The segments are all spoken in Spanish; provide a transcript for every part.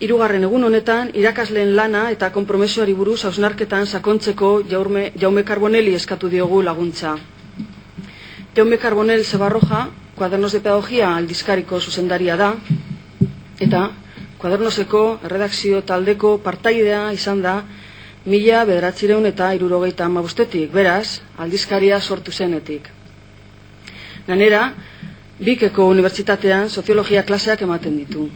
hirugarren egun honetan irakasleen lana eta konpromesuari buruz hausnarketan sakontzeko Jaume Carbonelli eskatu diogu laguntza. Jaume Carbonell Zebarroja, Cuadernos de Pedagogía aldizkariko zuzendaria da, eta Kuadernoseko erredakzio taldeko partaidea izan da 1975, beraz, aldizkaria sortu zenetik. Gainera, Bikeko Unibertsitatean soziologia klaseak ematen ditu.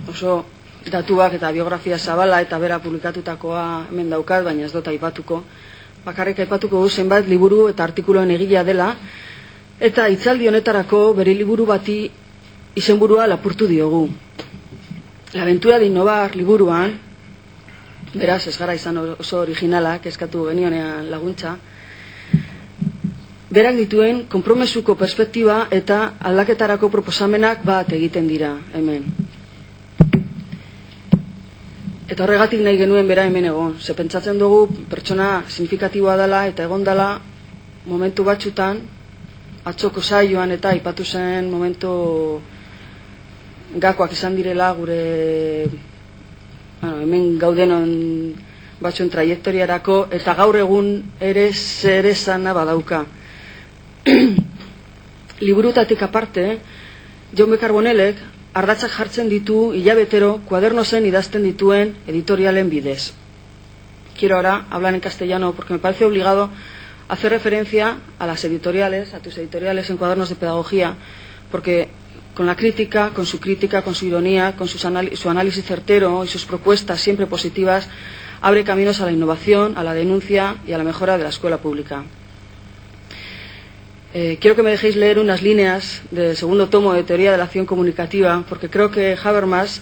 Oso datuak eta biografia zabala eta bera publikatutakoa hemen daukat, baina ez dut aipatuko. Bakarrik aipatuko zenbait liburu eta artikuloen egilea dela, eta hitzaldi honetarako bere liburu bati izenburua lapurtu diogu. La aventura de innovar liburuan, beraz ez gara izan oso originalak, eskatu genionean laguntza, berak dituen konpromesuko perspektiba eta aldaketarako proposamenak bat egiten dira hemen. Eta horregatik nahi genuen bera hemen egon. Ze pentsatzen dugu pertsona signifikatiboa dela eta egon dela momentu batzutan, atzoko saioan eta aipatu zen momentu gakoak izan direla gure hemen gaudenon batzuen traiektoriarako, eta gaur egun ere zer esana badauka. Liburutatik aparte, Jaume Carbonellek ardatzak jartzen ditu hilabetero Kuadernosen idazten dituen editorialen bidez. Quiero ahora hablar en castellano porque me parece obligado hacer referencia a las editoriales, a tus editoriales en Cuadernos de Pedagogía, porque con la crítica, con su ironía, con su análisis certero y sus propuestas siempre positivas, abre caminos a la innovación, a la denuncia y a la mejora de la escuela pública. Quiero que me dejéis leer unas líneas del segundo tomo de Teoría de la Acción Comunicativa, porque creo que Habermas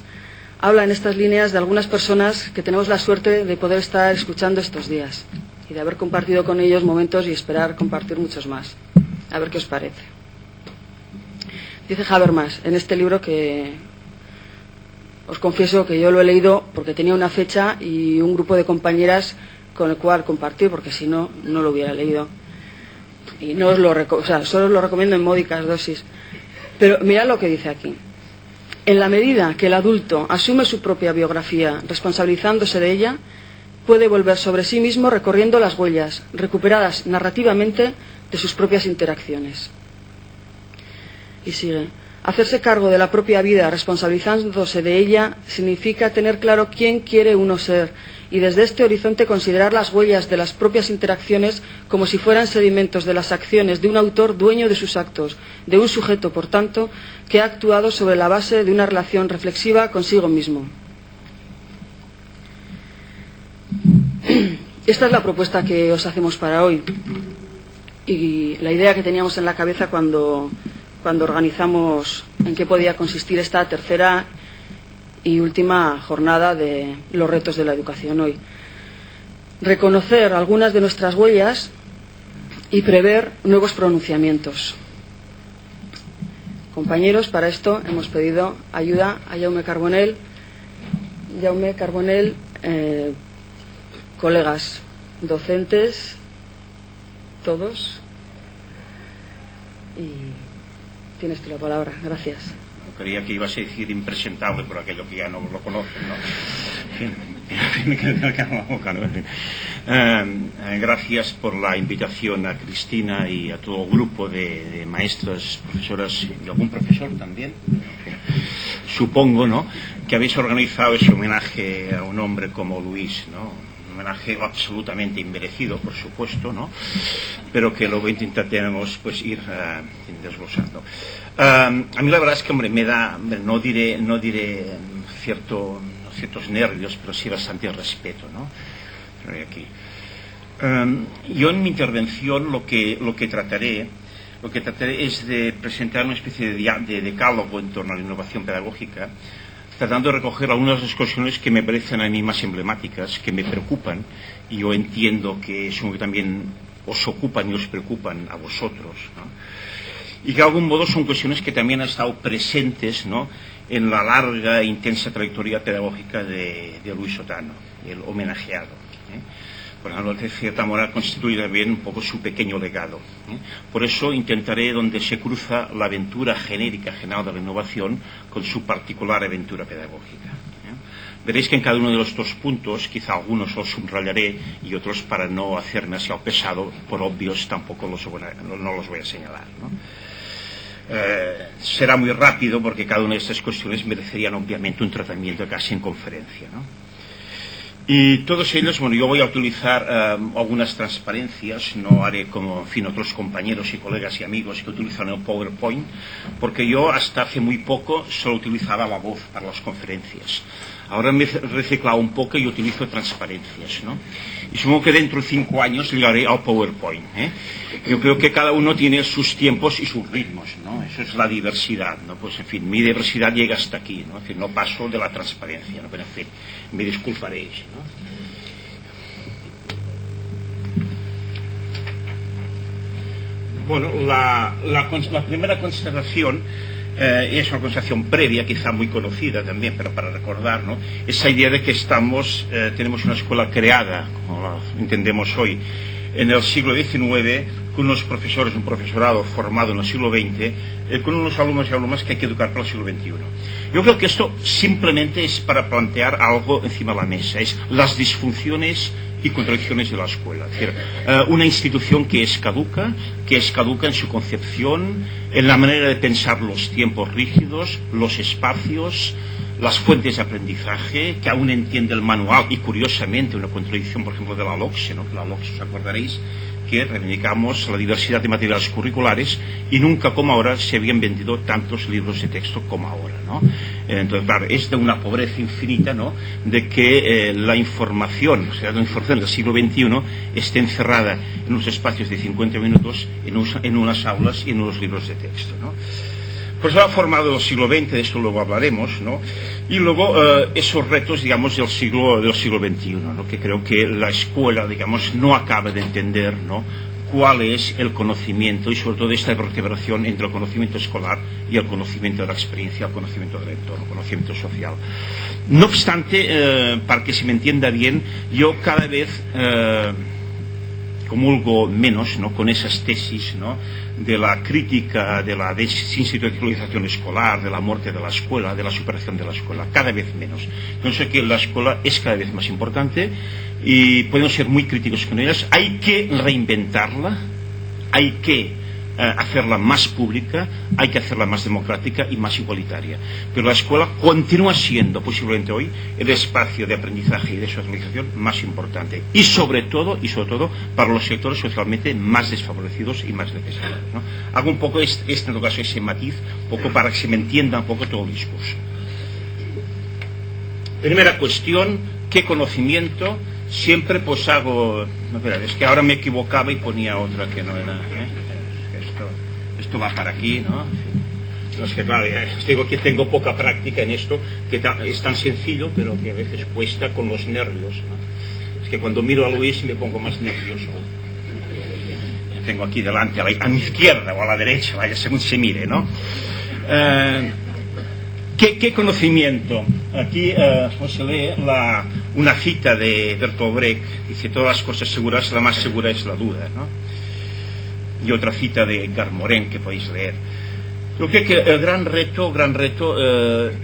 habla en estas líneas de algunas personas que tenemos la suerte de poder estar escuchando estos días y de haber compartido con ellos momentos y esperar compartir muchos más. A ver qué os parece. Dice Habermas en este libro, que os confieso que yo lo he leído porque tenía una fecha y un grupo de compañeras con el cual compartir, porque si no, no lo hubiera leído. Y no os lo solo os lo recomiendo en módicas dosis. Pero mirad lo que dice aquí. En la medida que el adulto asume su propia biografía, responsabilizándose de ella, puede volver sobre sí mismo recorriendo las huellas, recuperadas narrativamente de sus propias interacciones. Y sigue. Hacerse cargo de la propia vida, responsabilizándose de ella, significa tener claro quién quiere uno ser, y desde este horizonte considerar las huellas de las propias interacciones como si fueran sedimentos de las acciones de un autor dueño de sus actos, de un sujeto, por tanto, que ha actuado sobre la base de una relación reflexiva consigo mismo. Esta es la propuesta que os hacemos para hoy, y la idea que teníamos en la cabeza cuando organizamos en qué podía consistir esta tercera y última jornada de los retos de la educación hoy. Reconocer algunas de nuestras huellas y prever nuevos pronunciamientos. Compañeros, para esto hemos pedido ayuda a Jaume Carbonell. Jaume Carbonell, colegas docentes, todos, y tienes tú la palabra. Gracias. Creía que ibas a decir impresentable por aquello que ya no lo conocen, ¿no? Gracias por la invitación a Cristina y a todo el grupo de maestras, profesoras y algún profesor también, supongo, ¿no?, que habéis organizado ese homenaje a un hombre como Luis, ¿no? Un homenaje absolutamente inmerecido, por supuesto, ¿no?, pero que luego intentaremos pues ir desglosando. A mí la verdad es que, hombre, me da, no diré ciertos nervios, pero sí bastante respeto, ¿no? Aquí. Yo en mi intervención lo que trataré es de presentar una especie de decálogo en torno a la innovación pedagógica, tratando de recoger algunas de las cuestiones que me parecen a mí más emblemáticas, que me preocupan, y yo entiendo que son que también os ocupan y os preocupan a vosotros, ¿no? Y que de algún modo son cuestiones que también han estado presentes, ¿no?, en la larga e intensa trayectoria pedagógica de Luis Otano, el homenajeado, por ejemplo, de cierta manera constituye también un poco su pequeño legado. Por eso intentaré donde se cruza la aventura genérica general de la innovación con su particular aventura pedagógica. Veréis que en cada uno de los dos puntos, quizá algunos los subrayaré y otros, para no hacerme demasiado pesado, por obvios tampoco no los voy a señalar, ¿no? Será muy rápido porque cada una de estas cuestiones merecerían obviamente un tratamiento casi en conferencia, ¿no? Y todos ellos, bueno, yo voy a utilizar algunas transparencias, no haré como, en fin, otros compañeros y colegas y amigos que utilizan el PowerPoint, porque yo hasta hace muy poco solo utilizaba la voz para las conferencias. Ahora me he reciclado un poco y utilizo transparencias, ¿no? Y supongo que dentro de 5 años llegaré al PowerPoint, ¿eh? Yo creo que cada uno tiene sus tiempos y sus ritmos, ¿no? Eso es la diversidad, ¿no? Pues, en fin, mi diversidad llega hasta aquí, ¿no? Es decir, no paso de la transparencia, ¿no? Pero, en fin, me disculparéis, ¿no? Bueno, la primera consideración es una consideración previa, quizá muy conocida también, pero para recordar, ¿no? Esa idea de que tenemos una escuela creada, como la entendemos hoy, en el siglo XIX, con unos profesores, un profesorado formado en el siglo XX, con unos alumnos y alumnas que hay que educar para el siglo XXI. Yo creo que esto simplemente es para plantear algo encima de la mesa, es las disfunciones y contradicciones de la escuela. Es decir, una institución que es caduca en su concepción, en la manera de pensar los tiempos rígidos, los espacios, las fuentes de aprendizaje, que aún entiende el manual, y curiosamente una contradicción, por ejemplo, de la LOCSE, ¿no? Que la LOCSE, os acordaréis, que reivindicamos la diversidad de materiales curriculares y nunca como ahora se habían vendido tantos libros de texto como ahora, ¿no? Entonces, claro, es de una pobreza infinita, ¿no? De que la información, o sea, la información del siglo XXI esté encerrada en unos espacios de 50 minutos, en unas aulas y en unos libros de texto, ¿no? Pues ha formado el siglo XX, de esto luego hablaremos, ¿no? Y luego esos retos, digamos, del siglo XXI, ¿no? Que creo que la escuela, digamos, no acaba de entender, ¿no? Cuál es el conocimiento y sobre todo esta vertebración entre el conocimiento escolar y el conocimiento de la experiencia, el conocimiento del entorno, el conocimiento social. No obstante, para que se me entienda bien, yo cada vez comulgo menos, ¿no? Con esas tesis, ¿no? De la crítica de la desinstitucionalización escolar, de la muerte de la escuela, de la superación de la escuela, cada vez menos. Pienso que la escuela es cada vez más importante y podemos ser muy críticos con ellas. Hay que reinventarla, hay que hacerla más pública, hay que hacerla más democrática y más igualitaria. Pero la escuela continúa siendo, posiblemente hoy, el espacio de aprendizaje y de socialización más importante. Y sobre todo, para los sectores socialmente más desfavorecidos y más necesarios, ¿no? Hago un poco en todo caso ese matiz, un poco para que se me entienda un poco todo el discurso. Primera cuestión, ¿qué conocimiento? Siempre pues hago... No, espera, es que ahora me equivocaba y ponía otra que no era... Esto va para aquí, ¿no? No, es que claro, os digo que tengo poca práctica en esto, que es tan sencillo, pero que a veces cuesta con los nervios, ¿no? Es que cuando miro a Luis me pongo más nervioso. Tengo aquí delante, a mi izquierda o a la derecha, vaya, según se mire, ¿no? ¿Qué conocimiento? Aquí se lee una cita de Bertolt Brecht, dice: todas las cosas seguras, la más segura es la duda, ¿no? Y otra cita de Edgar Morin que podéis leer. Yo creo que el gran reto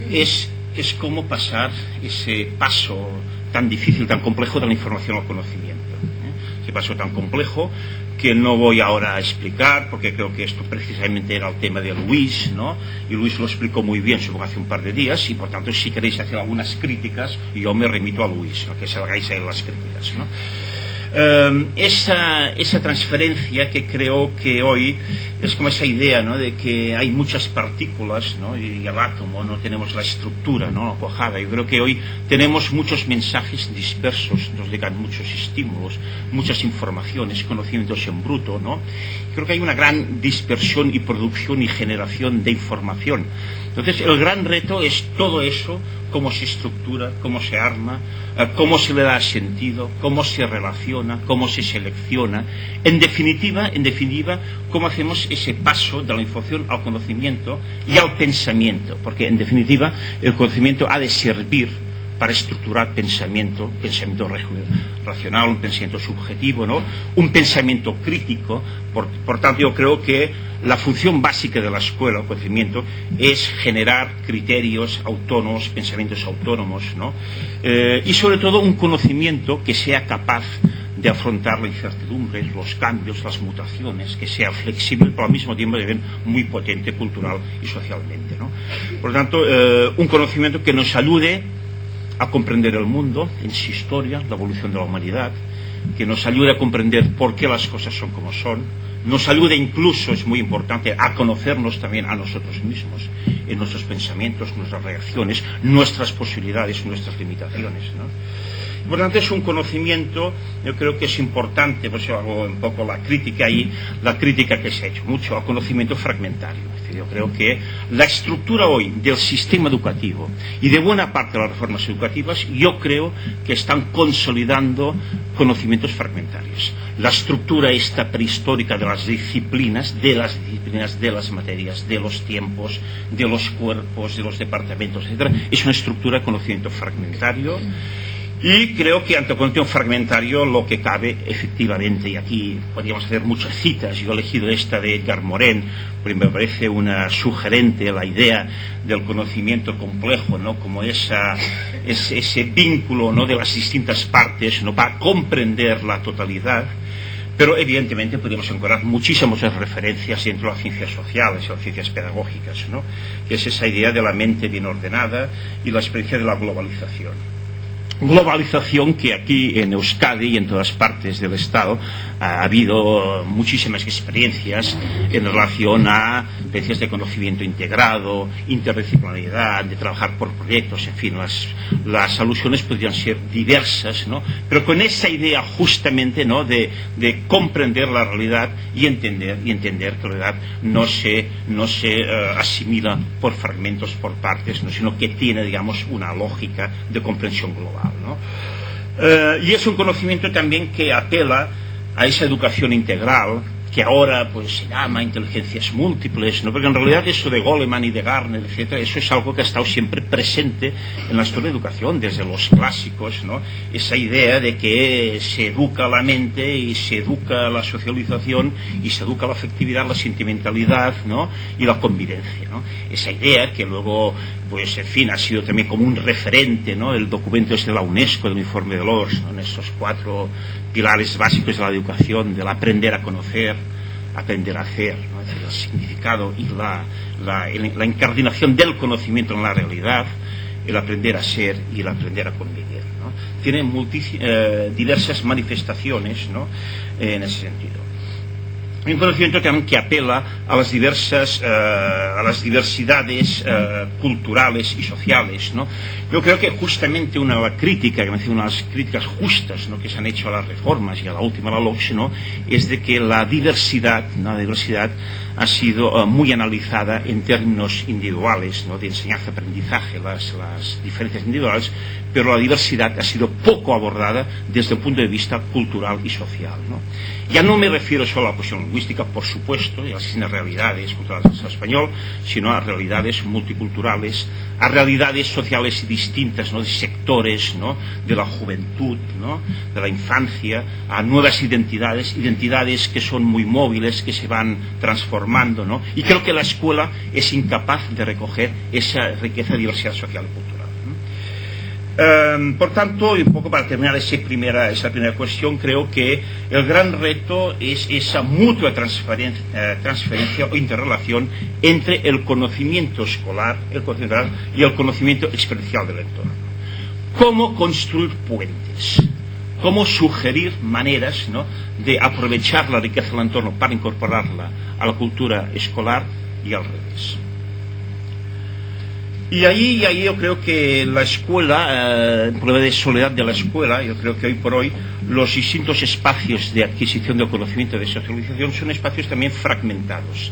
es cómo pasar ese paso tan difícil, tan complejo de la información al conocimiento, ¿eh? Ese paso tan complejo que no voy ahora a explicar, porque creo que esto precisamente era el tema de Luis, ¿no? Y Luis lo explicó muy bien, supongo, hace un par de días, y por tanto, si queréis hacer algunas críticas, yo me remito a Luis, ¿no? Que salgáis ahí las críticas, ¿no? Esa transferencia que creo que hoy es como esa idea, ¿no? De que hay muchas partículas, ¿no? Y el átomo no tenemos la estructura, ¿no? Cuajada. Yo creo que hoy tenemos muchos mensajes dispersos, nos llegan muchos estímulos, muchas informaciones, conocimientos en bruto, ¿no? Creo que hay una gran dispersión y producción y generación de información. Entonces el gran reto es todo eso, cómo se estructura, cómo se arma, cómo se le da sentido, cómo se relaciona, cómo se selecciona. En definitiva, cómo hacemos ese paso de la información al conocimiento y al pensamiento, porque en definitiva el conocimiento ha de servir para estructurar pensamiento racional, un pensamiento subjetivo, ¿no? Un pensamiento crítico. Por tanto, yo creo que la función básica de la escuela, el conocimiento, es generar criterios autónomos, pensamientos autónomos, ¿no? Y sobre todo un conocimiento que sea capaz de afrontar la incertidumbre, los cambios, las mutaciones, que sea flexible, pero al mismo tiempo también muy potente cultural y socialmente, ¿no? Por lo tanto, un conocimiento que nos ayude a comprender el mundo en su historia, la evolución de la humanidad, que nos ayude a comprender por qué las cosas son como son, nos ayude incluso, es muy importante, a conocernos también a nosotros mismos, en nuestros pensamientos, nuestras reacciones, nuestras posibilidades, nuestras limitaciones, ¿no? Por lo tanto, es un conocimiento, yo creo que es importante, por eso hago un poco la crítica ahí, la crítica que se ha hecho mucho al conocimiento fragmentario. Es decir, yo creo que la estructura hoy del sistema educativo y de buena parte de las reformas educativas, yo creo que están consolidando conocimientos fragmentarios. La estructura esta prehistórica de las disciplinas, de las materias, de los tiempos, de los cuerpos, de los departamentos, etc., es una estructura de conocimiento fragmentario. Y creo que ante el conocimiento fragmentario lo que cabe efectivamente, y aquí podríamos hacer muchas citas, yo he elegido esta de Edgar Morin, porque me parece una sugerente la idea del conocimiento complejo, ¿no? Como ese vínculo, ¿no?, de las distintas partes, ¿no?, para comprender la totalidad. Pero evidentemente podríamos encontrar muchísimas referencias dentro de las ciencias sociales y las ciencias pedagógicas, ¿no?, que es esa idea de la mente bien ordenada y la experiencia de la globalización. Globalización que aquí en Euskadi y en todas partes del Estado ha habido muchísimas experiencias en relación a experiencias de conocimiento integrado, interdisciplinaridad, de trabajar por proyectos, en fin, las alusiones podrían ser diversas, ¿no?, pero con esa idea justamente, ¿no?, de comprender la realidad y entender que la realidad no se asimila por fragmentos, por partes, ¿no?, sino que tiene, digamos, una lógica de comprensión global, ¿no? Y es un conocimiento también que apela a esa educación integral que ahora pues se llama inteligencias múltiples, ¿no?, porque en realidad eso de Goleman y de Gardner, etcétera, eso es algo que ha estado siempre presente en la historia de educación desde los clásicos, ¿no?, esa idea de que se educa la mente y se educa la socialización y se educa la afectividad, la sentimentalidad, ¿no?, y la convivencia, ¿no?, esa idea que luego pues en fin ha sido también como un referente, ¿no?, el documento de la UNESCO, del informe de Delors, ¿no?, en esos 4 pilares básicos de la educación, del aprender a conocer, aprender a hacer, ¿no?, es decir, el significado y la incardinación del conocimiento en la realidad, el aprender a ser y el aprender a convivir, ¿no? Tiene diversas manifestaciones, ¿no?, en ese sentido. Un conocimiento también que apela a las diversidades culturales y sociales, ¿no? Yo creo que justamente una de las críticas justas, ¿no?, que se han hecho a las reformas y a la última, la LOCSE, ¿no?, es de que la diversidad ha sido muy analizada en términos individuales, ¿no?, de enseñanza-aprendizaje, las diferencias individuales, pero la diversidad ha sido poco abordada desde el punto de vista cultural y social, ¿no? Ya no me refiero solo a la cuestión lingüística, por supuesto, y a las realidades culturales del Estado español, sino a realidades multiculturales, a realidades sociales distintas, ¿no?, de sectores, ¿no?, de la juventud, ¿no?, de la infancia, a nuevas identidades que son muy móviles, que se van transformando, ¿no? Y creo que la escuela es incapaz de recoger esa riqueza de diversidad social y cultural, ¿no? Por tanto, y un poco para terminar esa primera cuestión, creo que el gran reto es esa mutua transferencia o interrelación entre el conocimiento escolar, y el conocimiento experiencial del entorno. ¿Cómo construir puentes? ¿Cómo sugerir maneras, ¿no?, de aprovechar la riqueza del entorno para incorporarla a la cultura escolar y al revés? Y ahí yo creo que la escuela, el problema de soledad de la escuela, yo creo que hoy por hoy los distintos espacios de adquisición del conocimiento, de socialización, son espacios también fragmentados.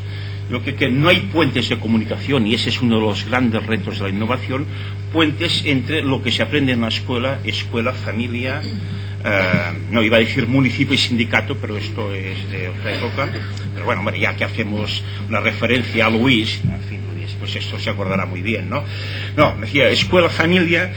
Yo creo que no hay puentes de comunicación, y ese es uno de los grandes retos de la innovación, puentes entre lo que se aprende en la escuela, familia, no iba a decir municipio y sindicato, pero esto es de otra época. Pero bueno, ya que hacemos una referencia a Luis, en fin, Luis pues esto se acordará muy bien, ¿no? No, me decía, escuela, familia,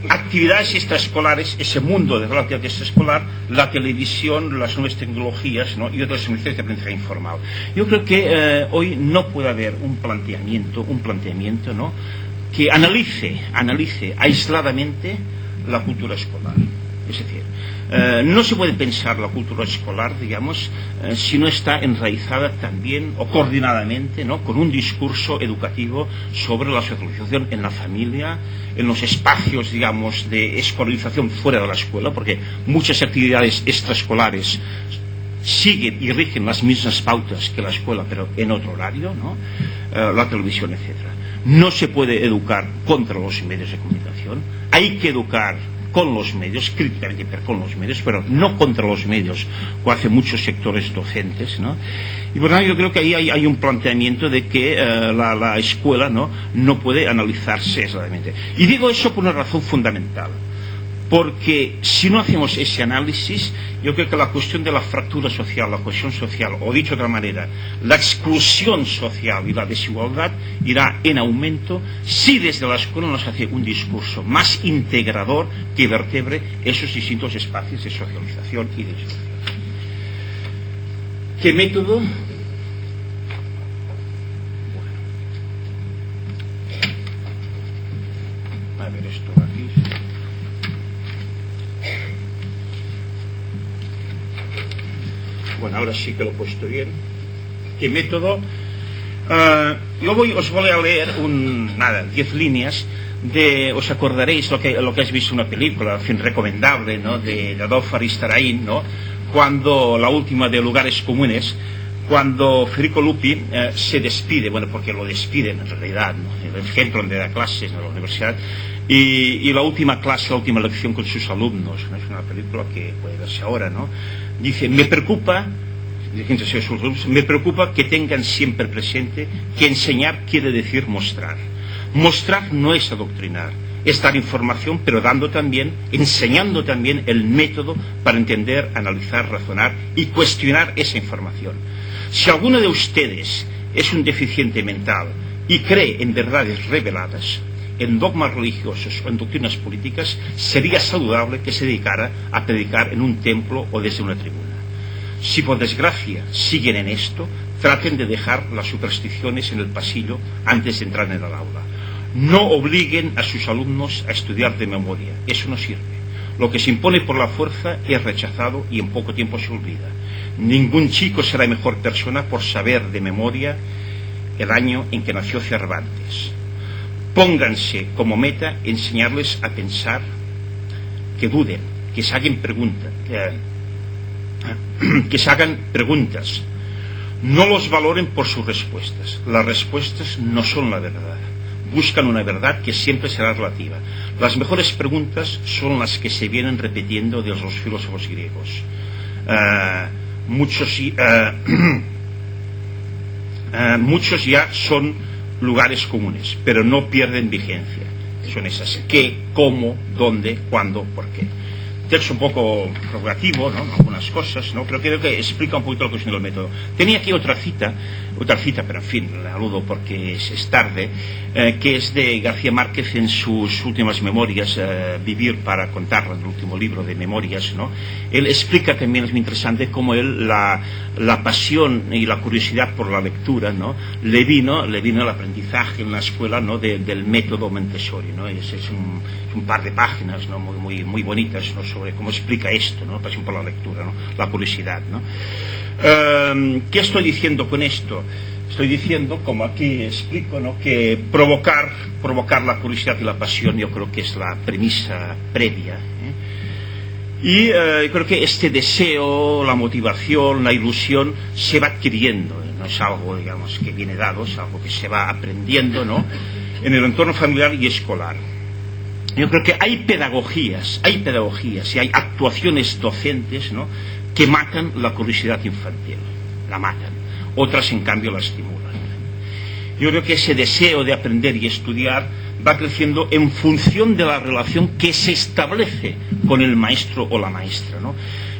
actividades extraescolares, ese mundo de la actividad extraescolar, la televisión, las nuevas tecnologías, ¿no? Y otras unidades de aprendizaje informal. Yo creo que hoy no puede haber un planteamiento, ¿no?, que analice aisladamente la cultura escolar. Es decir, no se puede pensar la cultura escolar, digamos, si no está enraizada también o coordinadamente, ¿no?, con un discurso educativo sobre la socialización en la familia, en los espacios, digamos, de escolarización fuera de la escuela, porque muchas actividades extraescolares siguen y rigen las mismas pautas que la escuela, pero en otro horario, ¿no? La televisión, etcétera. No se puede educar contra los medios de comunicación, hay que educar con los medios, críticamente con los medios, pero no contra los medios, como hacen muchos sectores docentes, ¿no? Y por tanto yo creo que ahí hay un planteamiento de que la escuela no puede analizarse aisladamente. Y digo eso por una razón fundamental, porque si no hacemos ese análisis, yo creo que la cuestión de la fractura social, la cohesión social, o dicho de otra manera, la exclusión social y la desigualdad irá en aumento si desde la escuela nos hace un discurso más integrador que vertebre esos distintos espacios de socialización y de discusión. ¿Qué método? Bueno. A ver esto aquí. Bueno, ahora sí que lo he puesto bien. ¿Qué método? Os voy a leer 10 líneas de, os acordaréis lo que has visto en una película, en fin, recomendable, ¿no?, de Adolfo Aristarain, ¿no?, cuando la última de Lugares Comunes, cuando Federico Lupi se despide, bueno, porque lo despiden en realidad, ¿no?, el ejemplo donde da clases en la universidad, y la última clase, la última lección con sus alumnos, ¿no?, es una película que puede verse ahora, ¿no?, dice, me preocupa que tengan siempre presente que enseñar quiere decir mostrar. Mostrar no es adoctrinar, es dar información, pero enseñando también el método para entender, analizar, razonar y cuestionar esa información. Si alguno de ustedes es un deficiente mental y cree en verdades reveladas, en dogmas religiosos o en doctrinas políticas, sería saludable que se dedicara a predicar en un templo o desde una tribuna. Si por desgracia siguen en esto, traten de dejar las supersticiones en el pasillo antes de entrar en el aula. No obliguen a sus alumnos a estudiar de memoria, eso no sirve. Lo que se impone por la fuerza es rechazado y en poco tiempo se olvida. Ningún chico será mejor persona por saber de memoria el año en que nació Cervantes. Pónganse como meta enseñarles a pensar, que duden, que se hagan preguntas. No los valoren por sus respuestas. Las respuestas no son la verdad. Buscan una verdad que siempre será relativa. Las mejores preguntas son las que se vienen repitiendo de los filósofos griegos. Muchos ya son lugares comunes, pero no pierden vigencia. Son esas: qué, cómo, dónde, cuándo, por qué. Texto un poco provocativo, ¿no?, algunas cosas, ¿no?, pero creo que explica un poquito la cuestión del método. Tenía aquí otra cita, pero en fin, le aludo porque es tarde, que es de García Márquez en sus últimas memorias, Vivir para contarla, en el último libro de memorias, ¿no? Él explica también, es muy interesante, cómo él la pasión y la curiosidad por la lectura, ¿no?, le vino el aprendizaje en la escuela, ¿no?, del método Montessori, ¿no? Es un par de páginas, ¿no?, muy bonitas, ¿no?, sobre cómo explica esto, ¿no?, pasión por la lectura, ¿no?, la curiosidad, ¿no? ¿Qué estoy diciendo con esto? Estoy diciendo, como aquí explico, ¿no?, que provocar la curiosidad y la pasión, yo creo que es la premisa previa, Y creo que este deseo, la motivación, la ilusión se va adquiriendo, no es algo, digamos, que viene dado, es algo que se va aprendiendo, ¿no?, en el entorno familiar y escolar. Yo creo que hay pedagogías y hay actuaciones docentes, ¿no?, que matan la curiosidad infantil, la matan. Otras, en cambio, la estimulan. Yo creo que ese deseo de aprender y estudiar va creciendo en función de la relación que se establece con el maestro o la maestra, ¿no?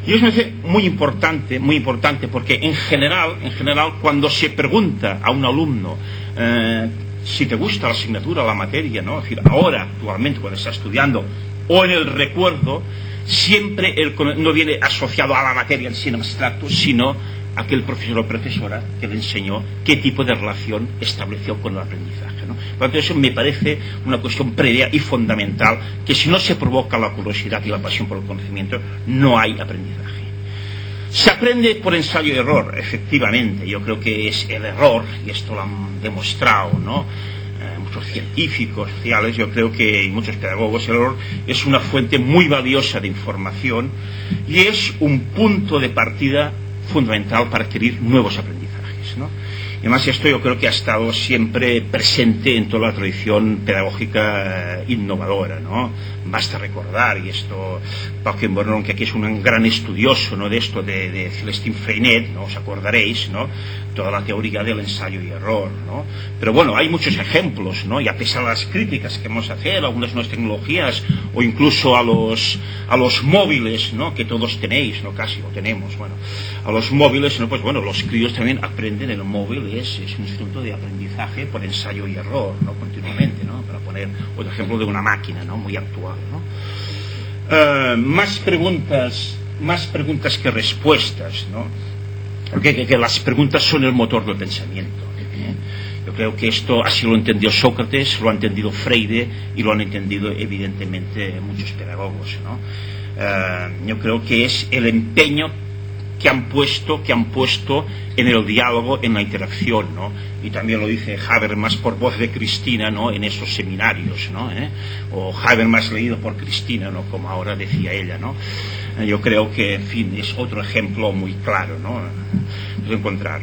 Y eso me parece muy importante, porque en general, cuando se pregunta a un alumno si te gusta la asignatura, la materia, ¿no? Es decir, ahora, actualmente, cuando estás estudiando, o en el recuerdo, siempre no viene asociado a la materia en sí en abstracto, sino a aquel profesor o profesora que le enseñó qué tipo de relación estableció con el aprendizaje, ¿no? Por lo tanto, eso me parece una cuestión previa y fundamental, que si no se provoca la curiosidad y la pasión por el conocimiento, no hay aprendizaje. Se aprende por ensayo y error, efectivamente. Yo creo que es el error, y esto lo han demostrado, ¿no? Muchos científicos sociales, yo creo que y muchos pedagogos, el error es una fuente muy valiosa de información y es un punto de partida fundamental para adquirir nuevos aprendizajes, ¿no? Y además esto yo creo que ha estado siempre presente en toda la tradición pedagógica innovadora, ¿no? Basta recordar, y esto Pauquin Bourron, que aquí es un gran estudioso, ¿no?, de esto de Celestin Freinet, ¿no?, os acordaréis, ¿no?, toda la teoría del ensayo y error, ¿no? Pero bueno, hay muchos ejemplos, ¿no? Y a pesar de las críticas que vamos a hacer a algunas nuevas tecnologías o incluso a los móviles, ¿no?, que todos tenéis, ¿no?, casi lo tenemos, bueno, a los móviles, ¿no?, pues bueno, los críos también aprenden. El móvil es un instrumento de aprendizaje por ensayo y error, ¿no?, continuamente, ¿no?, para poner otro ejemplo de una máquina, ¿no?, muy actual, ¿no? Más preguntas que respuestas, ¿no? Porque que las preguntas son el motor del pensamiento, ¿eh? Yo creo que esto así lo entendió Sócrates, lo ha entendido Freire y lo han entendido evidentemente muchos pedagogos, ¿no? Yo creo que es el empeño que han puesto en el diálogo, en la interacción, ¿no? Y también lo dice Habermas por voz de Cristina, ¿no?, en esos seminarios, ¿no? O Habermas leído por Cristina, ¿no?, como ahora decía ella, ¿no? Yo creo que, en fin, es otro ejemplo muy claro, ¿no?, de encontrar.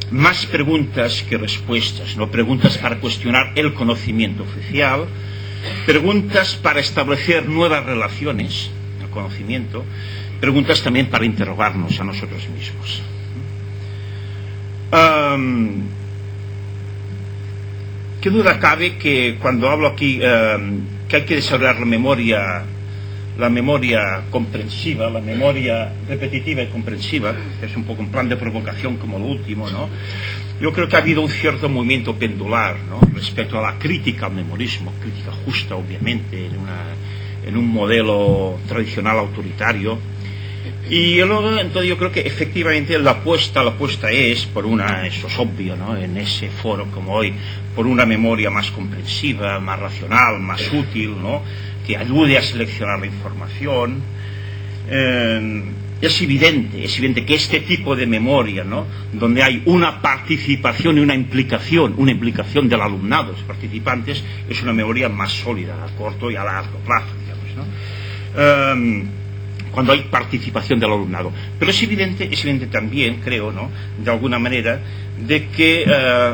Más preguntas que respuestas, ¿no? Preguntas para cuestionar el conocimiento oficial, preguntas para establecer nuevas relaciones, el conocimiento, preguntas también para interrogarnos a nosotros mismos. ¿Qué duda cabe que cuando hablo aquí que hay que desarrollar la memoria comprensiva, la memoria repetitiva y comprensiva, que es un poco un plan de provocación como lo último, ¿no? Yo creo que ha habido un cierto movimiento pendular, ¿no?, respecto a la crítica al memorismo, crítica justa, obviamente, en un modelo tradicional autoritario. Y luego, entonces, yo creo que efectivamente la apuesta es por eso es obvio, ¿no?, en ese foro como hoy, por una memoria más comprensiva, más racional, más útil, ¿no?, que ayude a seleccionar la información. Es evidente que este tipo de memoria, ¿no?, donde hay una participación y una implicación del alumnado, los participantes, es una memoria más sólida a corto y a largo plazo, digamos, ¿no? Cuando hay participación del alumnado. Pero es evidente también, creo, ¿no?, de alguna manera, de que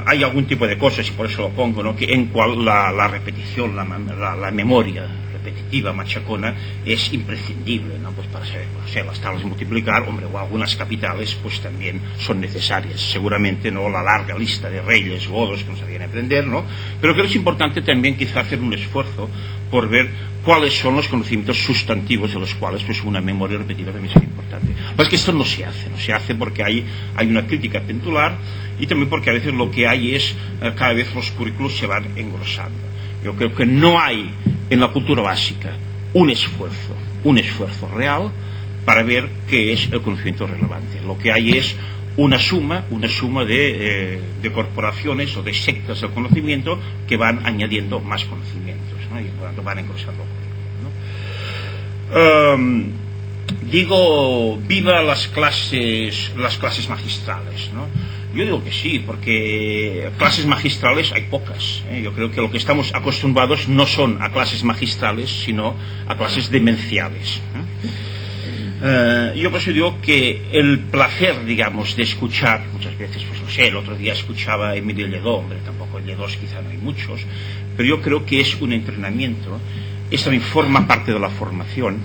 hay algún tipo de cosas, y por eso lo pongo, ¿no?, que en cual la repetición, la memoria repetitiva, machacona, es imprescindible, ¿no?, pues para ser las tablas de multiplicar, hombre, o algunas capitales, pues también son necesarias. Seguramente no la larga lista de reyes, godos que nos habían aprender, ¿no? Pero creo que es importante también quizá hacer un esfuerzo por ver cuáles son los conocimientos sustantivos de los cuales pues una memoria repetitiva también es importante. Pues que esto no se hace porque hay una crítica pendular, y también porque a veces lo que hay es cada vez los currículos se van engrosando. Yo creo que no hay en la cultura básica un esfuerzo real para ver qué es el conocimiento relevante. Lo que hay es una suma de corporaciones o de sectas del conocimiento que van añadiendo más conocimientos, ¿no?, y por lo tanto van engrosando el currículum, ¿no? Digo, viva las clases magistrales, ¿no? Yo digo que sí, porque clases magistrales hay pocas, ¿eh? Yo creo que lo que estamos acostumbrados no son a clases magistrales, sino a clases demenciales, ¿eh? Yo por eso digo que el placer, digamos, de escuchar, muchas veces, pues no sé, el otro día escuchaba a Emilio Lledó, hombre, tampoco Lledó quizá no hay muchos, pero yo creo que es un entrenamiento, esto también forma parte de la formación,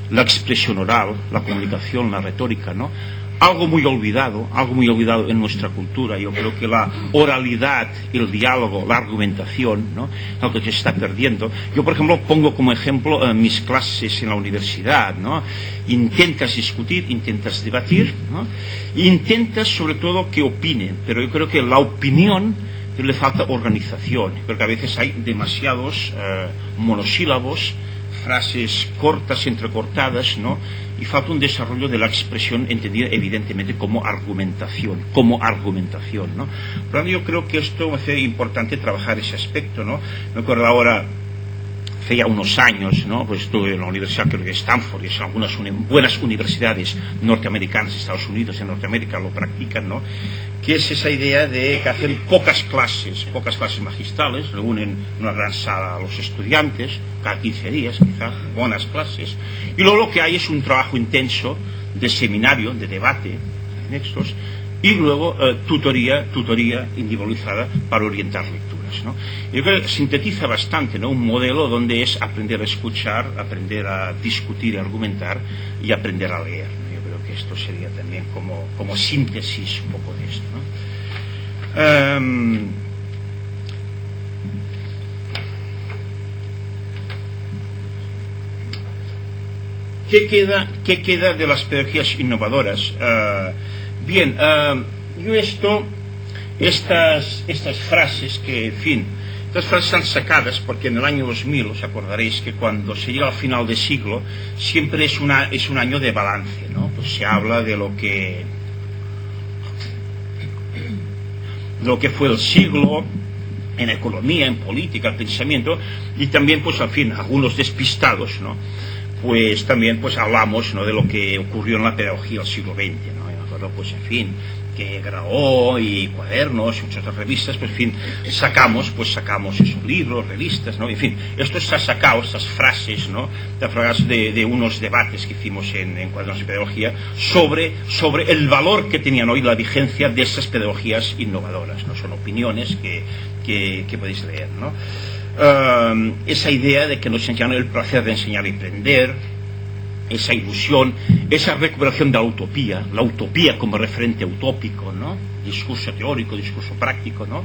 la expresión oral, la comunicación, la retórica, ¿no?, algo muy olvidado en nuestra cultura. Yo creo que la oralidad, el diálogo, la argumentación, ¿no?, algo que se está perdiendo. Yo, por ejemplo, pongo como ejemplo mis clases en la universidad, ¿no? Intentas discutir, intentas debatir, ¿no?, e intentas sobre todo que opinen, pero yo creo que la opinión le falta organización, porque a veces hay demasiados monosílabos, frases cortas, entrecortadas, ¿no?, y falta un desarrollo de la expresión entendida evidentemente como argumentación, ¿no? Por lo tanto, yo creo que esto hace importante trabajar ese aspecto, ¿no? Me acuerdo ahora, hace ya unos años, ¿no?, pues estuve en la universidad, creo que Stanford, y en algunas buenas universidades norteamericanas, Estados Unidos, en Norteamérica lo practican, ¿no?, que es esa idea de que hacen pocas clases magistrales, reúnen en una gran sala a los estudiantes, cada 15 días quizá, buenas clases, y luego lo que hay es un trabajo intenso de seminario, de debate, nexos, y luego tutoría individualizada para orientar lecturas, ¿no? Yo creo que sintetiza bastante, ¿no?, un modelo donde es aprender a escuchar, aprender a discutir y argumentar y aprender a leer, ¿no? Yo creo que esto sería también como síntesis un poco de esto, ¿no? ¿Qué queda de las pedagogías innovadoras? Bien, yo estas frases que, en fin, estas frases están sacadas porque en el año 2000, os acordaréis que cuando se llega al final de siglo siempre es un año de balance, ¿no? Pues se habla de lo que fue el siglo en economía, en política, en pensamiento, y también, pues al fin, algunos despistados, ¿no?, pues también pues hablamos, ¿no?, de lo que ocurrió en la pedagogía del siglo XX, ¿no? Me acuerdo, pues en fin, que Graó y Cuadernos y muchas otras revistas, pues en fin, sacamos esos libros, revistas, ¿no? En fin, esto está sacado, estas frases, ¿no?, de unos debates que hicimos en Cuadernos de Pedagogía sobre el valor que tenían hoy, la vigencia de esas pedagogías innovadoras, ¿no? Son opiniones que podéis leer, ¿no? Esa idea de que nos enseñan el placer de enseñar y aprender, esa ilusión, esa recuperación de la utopía como referente utópico, ¿no?, discurso teórico, discurso práctico, ¿no?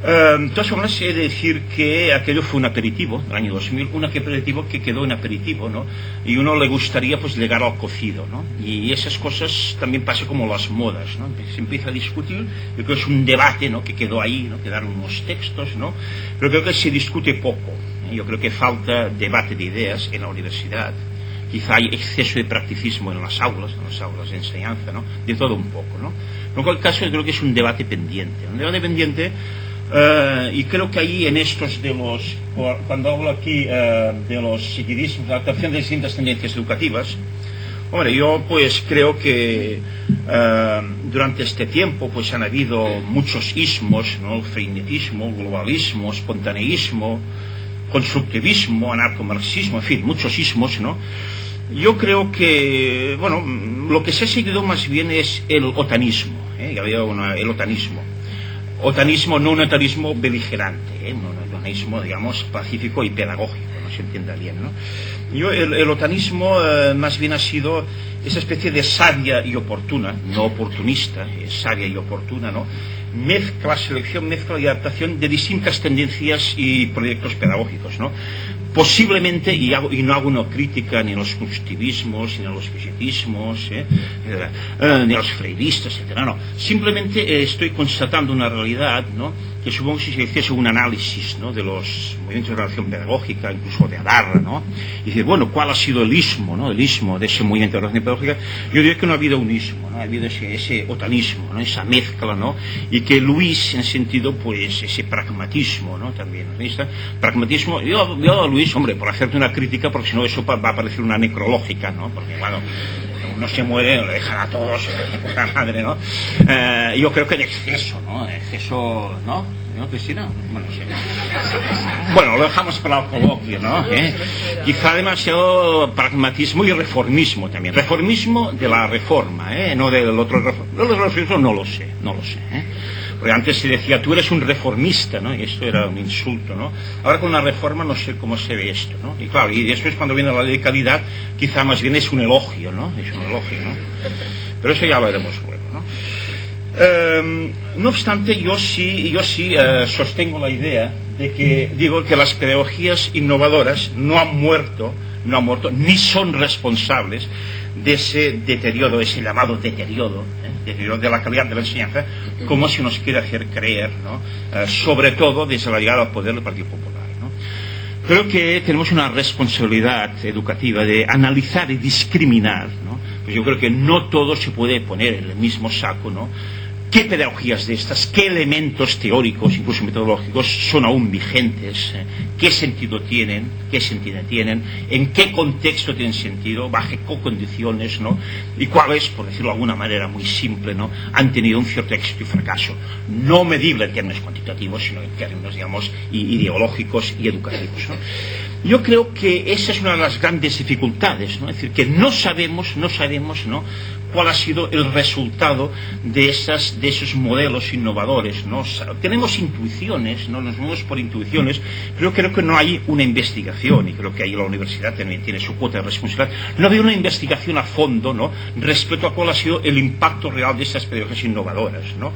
De todas formas, he de decir que aquello fue un aperitivo, el año 2000, un aperitivo que quedó en aperitivo, ¿no? Y uno le gustaría pues llegar al cocido, ¿no? Y esas cosas también pasa como las modas, ¿no? Se empieza a discutir, yo creo que es un debate, ¿no?, que quedó ahí, ¿no?, quedaron unos textos, ¿no? Pero creo que se discute poco, ¿eh? Yo creo que falta debate de ideas en la universidad. Quizá hay exceso de practicismo en las aulas de enseñanza, ¿no?, de todo un poco, ¿no? Pero en cualquier caso yo creo que es un debate pendiente, y creo que ahí en estos cuando hablo aquí de los seguidismos, la adaptación de distintas tendencias educativas, hombre, yo pues creo que durante este tiempo pues han habido muchos ismos, ¿no?, freinetismo, globalismo, espontaneísmo, constructivismo, anarcomarxismo, en fin, muchos ismos, ¿no? Yo creo que, bueno, lo que se ha seguido más bien es el otanismo, ¿eh? El otanismo, no un otanismo beligerante, un otanismo, digamos, pacífico y pedagógico, no se entienda bien, ¿no? El otanismo más bien ha sido esa especie de sabia y oportuna, no oportunista, sabia y oportuna, ¿no?, selección, mezcla y adaptación de distintas tendencias y proyectos pedagógicos, ¿no? Posiblemente, y no hago una crítica ni a los constructivismos, ni a los bigetismos, ni a los freiristas, etcétera, no. Simplemente estoy constatando una realidad, ¿no?, que supongo que si se hiciese un análisis, ¿no?, de los movimientos de relación pedagógica, incluso de Adarra, ¿no?, y decir, bueno, ¿cuál ha sido el ismo, ¿no?, el ismo de ese movimiento de relación pedagógica? Yo diría que no ha habido un ismo, ¿no?, ha habido ese otanismo, ¿no?, esa mezcla, ¿no?, y que Luis, en sentido, pues, ese pragmatismo, ¿no?, también, ¿no? Pragmatismo, yo Luis, hombre, por hacerte una crítica, porque si no eso va a parecer una necrológica, ¿no?, porque, bueno, uno se muere, lo dejan a todos, puta madre, ¿no? Yo creo que de exceso, ¿no? Exceso, ¿no? ¿No, Cristina? Bueno, sí. Bueno, lo dejamos para el coloquio, ¿no? Quizá demasiado pragmatismo y reformismo también. Reformismo de la reforma, no del otro reformismo. Del reformismo no lo sé, ¿eh? Porque antes se decía, tú eres un reformista, ¿no? Y esto era un insulto, ¿no? Ahora con la reforma no sé cómo se ve esto, ¿no? Y claro, y después cuando viene la ley de calidad, quizá más bien es un elogio, ¿no? Es fenomenología, ¿no? Pero eso ya lo haremos luego, ¿no? No obstante, yo sí sostengo la idea de que digo que las pedagogías innovadoras no han muerto, ni son responsables de ese deterioro, ese llamado deterioro de la calidad de la enseñanza, como se nos quiere hacer creer, ¿no? Sobre todo desde la llegada al poder del Partido Popular, ¿no? Creo que tenemos una responsabilidad educativa de analizar y discriminar, ¿no? Pues yo creo que no todo se puede poner en el mismo saco, ¿no? ¿Qué pedagogías de estas, qué elementos teóricos, incluso metodológicos, son aún vigentes? ¿Qué sentido tienen? ¿En qué contexto tienen sentido? ¿Bajo qué condiciones, no? Y cuáles, por decirlo de alguna manera muy simple, ¿no?, han tenido un cierto éxito y fracaso. No medible en términos cuantitativos, sino en términos, digamos, ideológicos y educativos, ¿no? Yo creo que esa es una de las grandes dificultades, ¿no? Es decir, que no sabemos, ¿no?, cuál ha sido el resultado de esos modelos innovadores, ¿no? Tenemos intuiciones, ¿no? Nos movemos por intuiciones, pero creo que no hay una investigación, y creo que ahí la universidad también tiene su cuota de responsabilidad. No hay una investigación a fondo, ¿no?, respecto a cuál ha sido el impacto real de esas pedagogías innovadoras, ¿no?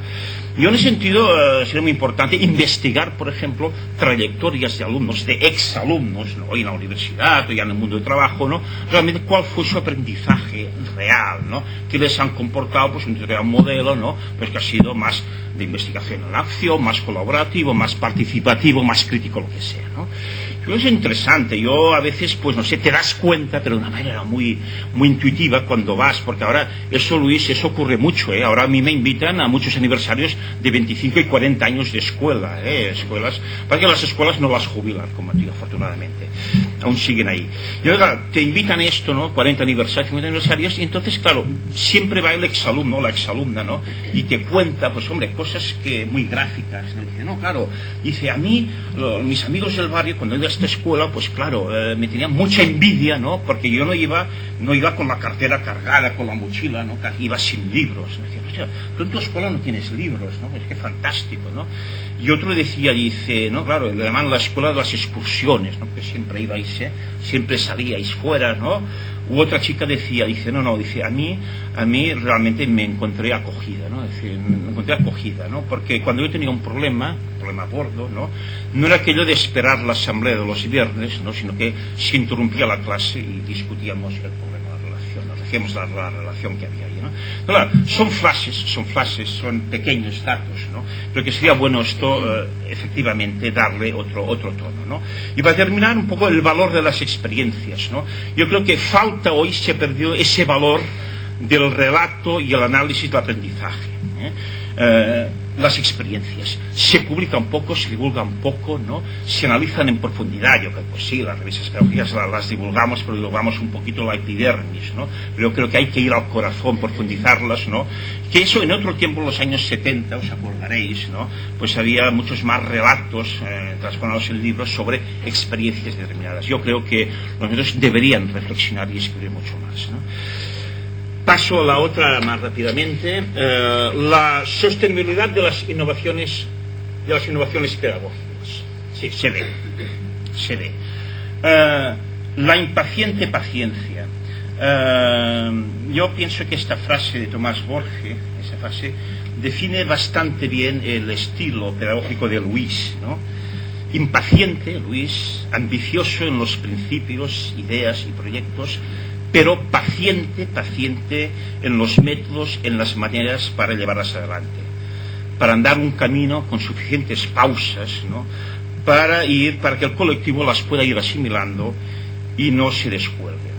Yo en ese sentido sería muy importante investigar, por ejemplo, trayectorias de alumnos, de exalumnos, ¿no?, hoy en la universidad o ya en el mundo del trabajo, ¿no?, realmente cuál fue su aprendizaje real, ¿no?, que les han comportado pues un determinado modelo, ¿no?, pues que ha sido más de investigación en la acción, más colaborativo, más participativo, más crítico, lo que sea, ¿no? Es interesante. Yo a veces, pues no sé, te das cuenta, pero de una manera muy intuitiva cuando vas, porque ahora eso, Luis, eso ocurre mucho, ¿eh? Ahora a mí me invitan a muchos aniversarios de 25 y 40 años de escuela, escuelas, para que las escuelas no las jubilan, como digo, afortunadamente, aún siguen ahí. Y ahora te invitan esto, ¿no?, 40 aniversarios, 50 aniversarios, y entonces, claro, siempre va el exalumno, la exalumna, ¿no?, y te cuenta, pues hombre, cosas que muy gráficas, ¿no? Dice, no, claro, dice, a mí, mis amigos del barrio, cuando iba a esta escuela, pues claro, me tenían mucha envidia, ¿no?, porque yo no iba con la cartera cargada, con la mochila, ¿no?, iba sin libros. Me decía, hostia, tú en tu escuela no tienes libros, ¿no?, es que fantástico, ¿no? Y otro decía, dice, no, claro, le llaman la escuela de las excursiones, ¿no?, que siempre ibais, siempre salíais fuera, ¿no? U otra chica decía, dice, dice, a mí realmente me encontré acogida, ¿no? Es decir, me encontré acogida, ¿no? Porque cuando yo tenía un problema gordo, no era aquello de esperar la asamblea de los viernes, ¿no?, sino que se interrumpía la clase y discutíamos el problema de la relación, nos decíamos la relación que había ahí, ¿no? Claro, son flashes, son pequeños datos, ¿no? Pero que sería bueno esto, efectivamente, darle otro tono, ¿no? Y para terminar, un poco el valor de las experiencias, ¿no? Yo creo que hoy se perdió ese valor del relato y el análisis del aprendizaje, las experiencias se publican poco, se divulgan poco, ¿no?, se analizan en profundidad. Yo creo que pues sí, las revistas pedagógicas las divulgamos, pero divulgamos un poquito la epidermis, ¿no? Pero yo creo que hay que ir al corazón, profundizarlas, ¿no? Que eso en otro tiempo, en los años 70, os acordaréis, ¿no?, pues había muchos más relatos transformados en libros sobre experiencias determinadas. Yo creo que los medios deberían reflexionar y escribir mucho más, ¿no? Paso a la otra más rápidamente, la sostenibilidad de las innovaciones pedagógicas. Sí, se ve. La impaciente paciencia. Yo pienso que esta frase de Tomás Borges, esa frase, define bastante bien el estilo pedagógico de Luis, ¿no? Impaciente, Luis, ambicioso en los principios, ideas y proyectos, pero paciente en los métodos, en las maneras para llevarlas adelante, para andar un camino con suficientes pausas, ¿no?, para que el colectivo las pueda ir asimilando y no se descuelgue.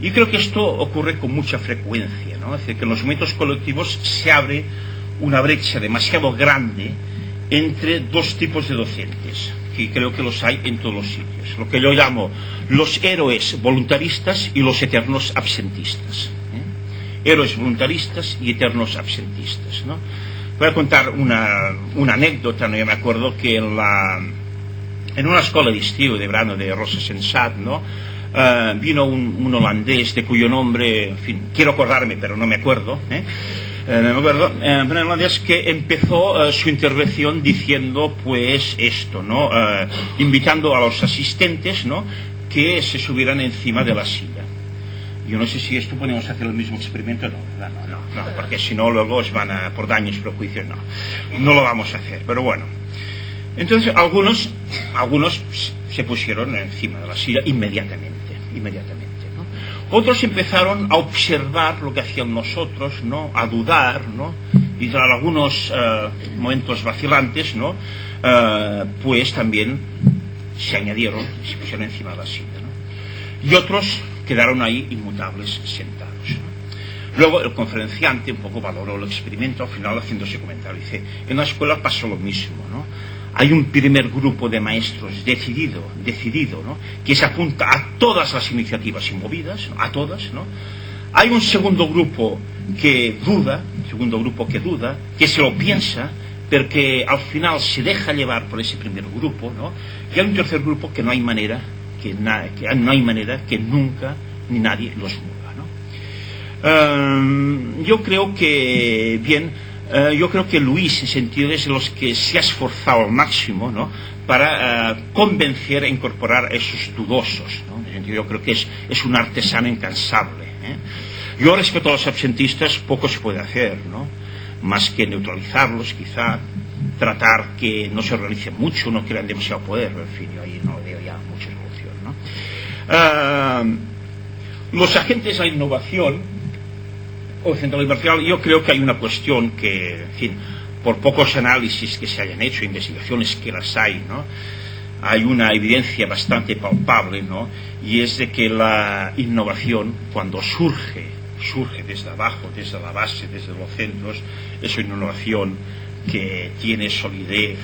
Y creo que esto ocurre con mucha frecuencia, ¿no? Es decir, que en los métodos colectivos se abre una brecha demasiado grande entre dos tipos de docentes, que creo que los hay en todos los sitios, lo que yo llamo los héroes voluntaristas y los eternos absentistas, héroes voluntaristas y eternos absentistas, ¿no? Voy a contar una anécdota, ¿no? Yo me acuerdo que en una escuela de estío de verano de Rosa Sensat, ¿no?, vino un holandés de cuyo nombre, en fin, quiero acordarme, pero no me acuerdo, un holandés que empezó su intervención diciendo pues esto, ¿no?, invitando a los asistentes, ¿no?, que se subieran encima de la silla. Yo no sé si esto podemos hacer el mismo experimento, no, porque si no luego os van a, por daños, prejuicios, no lo vamos a hacer, pero bueno. Entonces algunos se pusieron encima de la silla inmediatamente, ¿no? Otros empezaron a observar lo que hacían nosotros, ¿no? A dudar, ¿no? Y en algunos momentos vacilantes, ¿no? Pues también se añadieron, se pusieron encima de la silla, ¿no? Y otros quedaron ahí inmutables, sentados, ¿no? Luego el conferenciante un poco valoró el experimento, al final haciéndose comentario, dice, en la escuela pasó lo mismo, ¿no? Hay un primer grupo de maestros decidido, ¿no? Que se apunta a todas las iniciativas inmovidas, ¿no? A todas, ¿no? Hay un segundo grupo que duda, que se lo piensa, porque al final se deja llevar por ese primer grupo, ¿no? Y hay un tercer grupo que no hay manera que nunca ni nadie los mueva, ¿no? Yo creo que Luis, en sentido, es de los que se ha esforzado al máximo, ¿no? Para convencer e incorporar a esos dudosos, ¿no? En sentido, yo creo que es un artesano incansable, ¿eh? Yo respecto a los absentistas poco se puede hacer, ¿no? Más que neutralizarlos, quizá tratar que no se organice mucho, no crean demasiado poder, en fin, yo ahí no veo ya mucha solución, ¿no? Los agentes de la innovación o centralidad, yo creo que hay una cuestión que, en fin, por pocos análisis que se hayan hecho, investigaciones que las hay, ¿no? Hay una evidencia bastante palpable, ¿no? Y es de que la innovación, cuando surge desde abajo, desde la base, desde los centros, es una innovación que tiene solidez,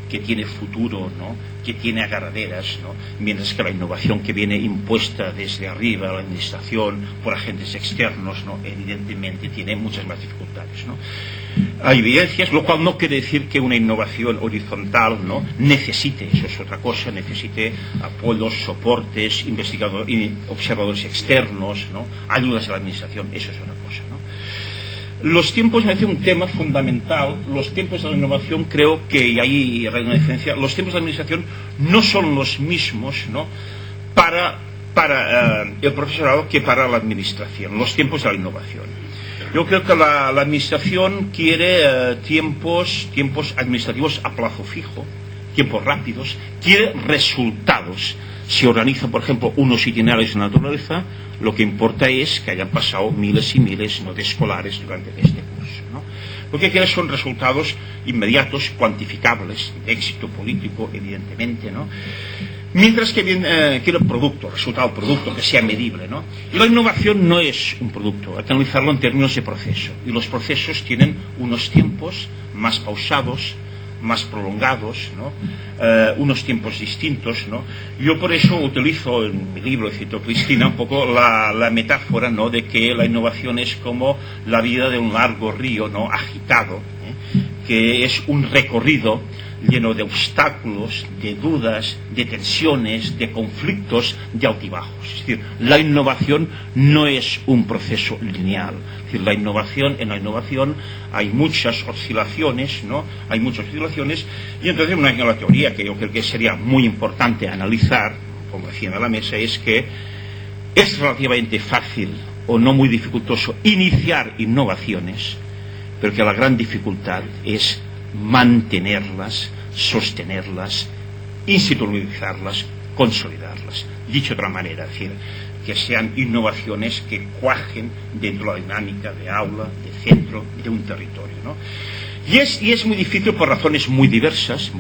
que tiene futuro, ¿no? Que tiene agarraderas, ¿no? Mientras que la innovación que viene impuesta desde arriba a la administración por agentes externos, ¿no? Evidentemente tiene muchas más dificultades, ¿no? Hay evidencias, lo cual no quiere decir que una innovación horizontal, ¿no? Necesite, eso es otra cosa, necesite apoyos, soportes, investigadores, observadores externos, ¿no? Ayudas a la administración, eso es otra cosa, ¿no? Los tiempos me parece un tema fundamental. Los tiempos de la innovación, creo que, y ahí hay una diferencia, los tiempos de la administración no son los mismos, ¿no? Para el profesorado que para la administración, los tiempos de la innovación. Yo creo que la administración quiere tiempos administrativos a plazo fijo, tiempos rápidos, quiere resultados. Si organiza, por ejemplo, unos itinerarios de naturaleza, lo que importa es que hayan pasado miles y miles, ¿no? De escolares durante este curso, ¿no? Lo que quiere son resultados inmediatos, cuantificables, de éxito político, evidentemente, ¿no? Mientras que quiere resultado producto, que sea medible, ¿no? Y la innovación no es un producto, hay que analizarlo en términos de proceso. Y los procesos tienen unos tiempos más pausados, más prolongados, ¿no? Unos tiempos distintos, ¿no? Yo por eso utilizo en mi libro, cito Cristina, un poco la metáfora, ¿no? De que la innovación es como la vida de un largo río, ¿no? Agitado, que es un recorrido lleno de obstáculos, de dudas, de tensiones, de conflictos, de altibajos. Es decir, la innovación no es un proceso lineal. Es decir, en la innovación hay muchas oscilaciones, ¿no? Hay muchas oscilaciones, y entonces una teoría que yo creo que sería muy importante analizar, como decía en la mesa, es que es relativamente fácil o no muy dificultoso iniciar innovaciones, pero que la gran dificultad es mantenerlas, sostenerlas, institucionalizarlas, consolidarlas. Dicho de otra manera, es decir, que sean innovaciones que cuajen dentro de la dinámica de aula, de centro, de un territorio, ¿no? Y es muy difícil por razones muy diversas,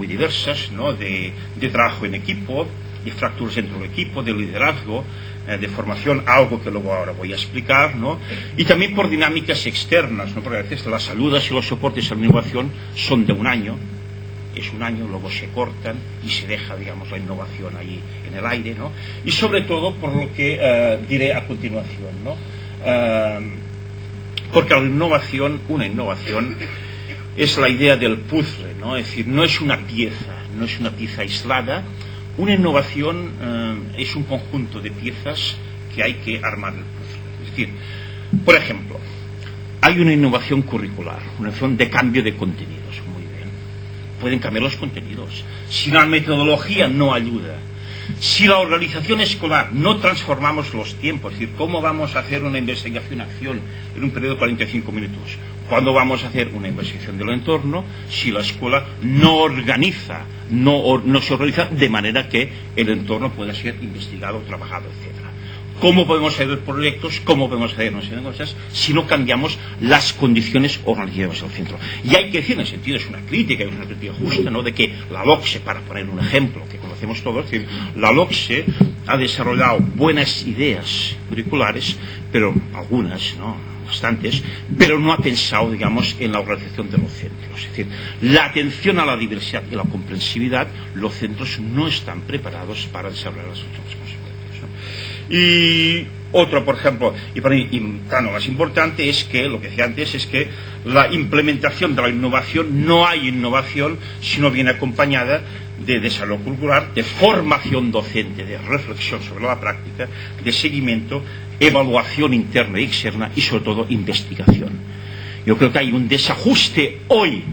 ¿no? De trabajo en equipo, de fracturas dentro del equipo, de liderazgo, de formación, algo que luego ahora voy a explicar, ¿no? Y también por dinámicas externas, ¿no? Porque a veces las ayudas y los soportes a la innovación son de un año, luego se cortan y se deja, digamos, la innovación ahí en el aire, ¿no? Y sobre todo por lo que diré a continuación, ¿no? Porque una innovación es la idea del puzzle, ¿no? Es decir, no es una pieza aislada. Una innovación es un conjunto de piezas que hay que armar el puzzle. Es decir, por ejemplo, hay una innovación curricular, una innovación de cambio de contenidos. Muy bien, pueden cambiar los contenidos. Si la metodología no ayuda, Si la organización escolar no transformamos los tiempos, es decir, ¿cómo vamos a hacer una investigación-acción en un periodo de 45 minutos? ¿Cuándo vamos a hacer una investigación del entorno si la escuela no organiza, no se organiza de manera que el entorno pueda ser investigado, trabajado, etcétera? ¿Cómo podemos hacer proyectos? ¿Cómo podemos hacer no sé, cosas si no cambiamos las condiciones organizativas del centro? Y hay que decir, en el sentido, es una crítica justa, ¿no?, de que la LOCSE, para poner un ejemplo que conocemos todos, es decir, la LOCSE ha desarrollado buenas ideas curriculares, pero algunas, ¿no?, bastantes, pero no ha pensado, digamos, en la organización de los centros. Es decir, la atención a la diversidad y la comprensividad, los centros no están preparados para desarrollar las funciones posibles. Y otro, por ejemplo, y para mí lo más importante es que, lo que decía antes, es que la implementación de la innovación, no hay innovación si no viene acompañada de desarrollo curricular, de formación docente, de reflexión sobre la práctica, de seguimiento, evaluación interna y externa y sobre todo investigación. Yo creo que hay un desajuste hoy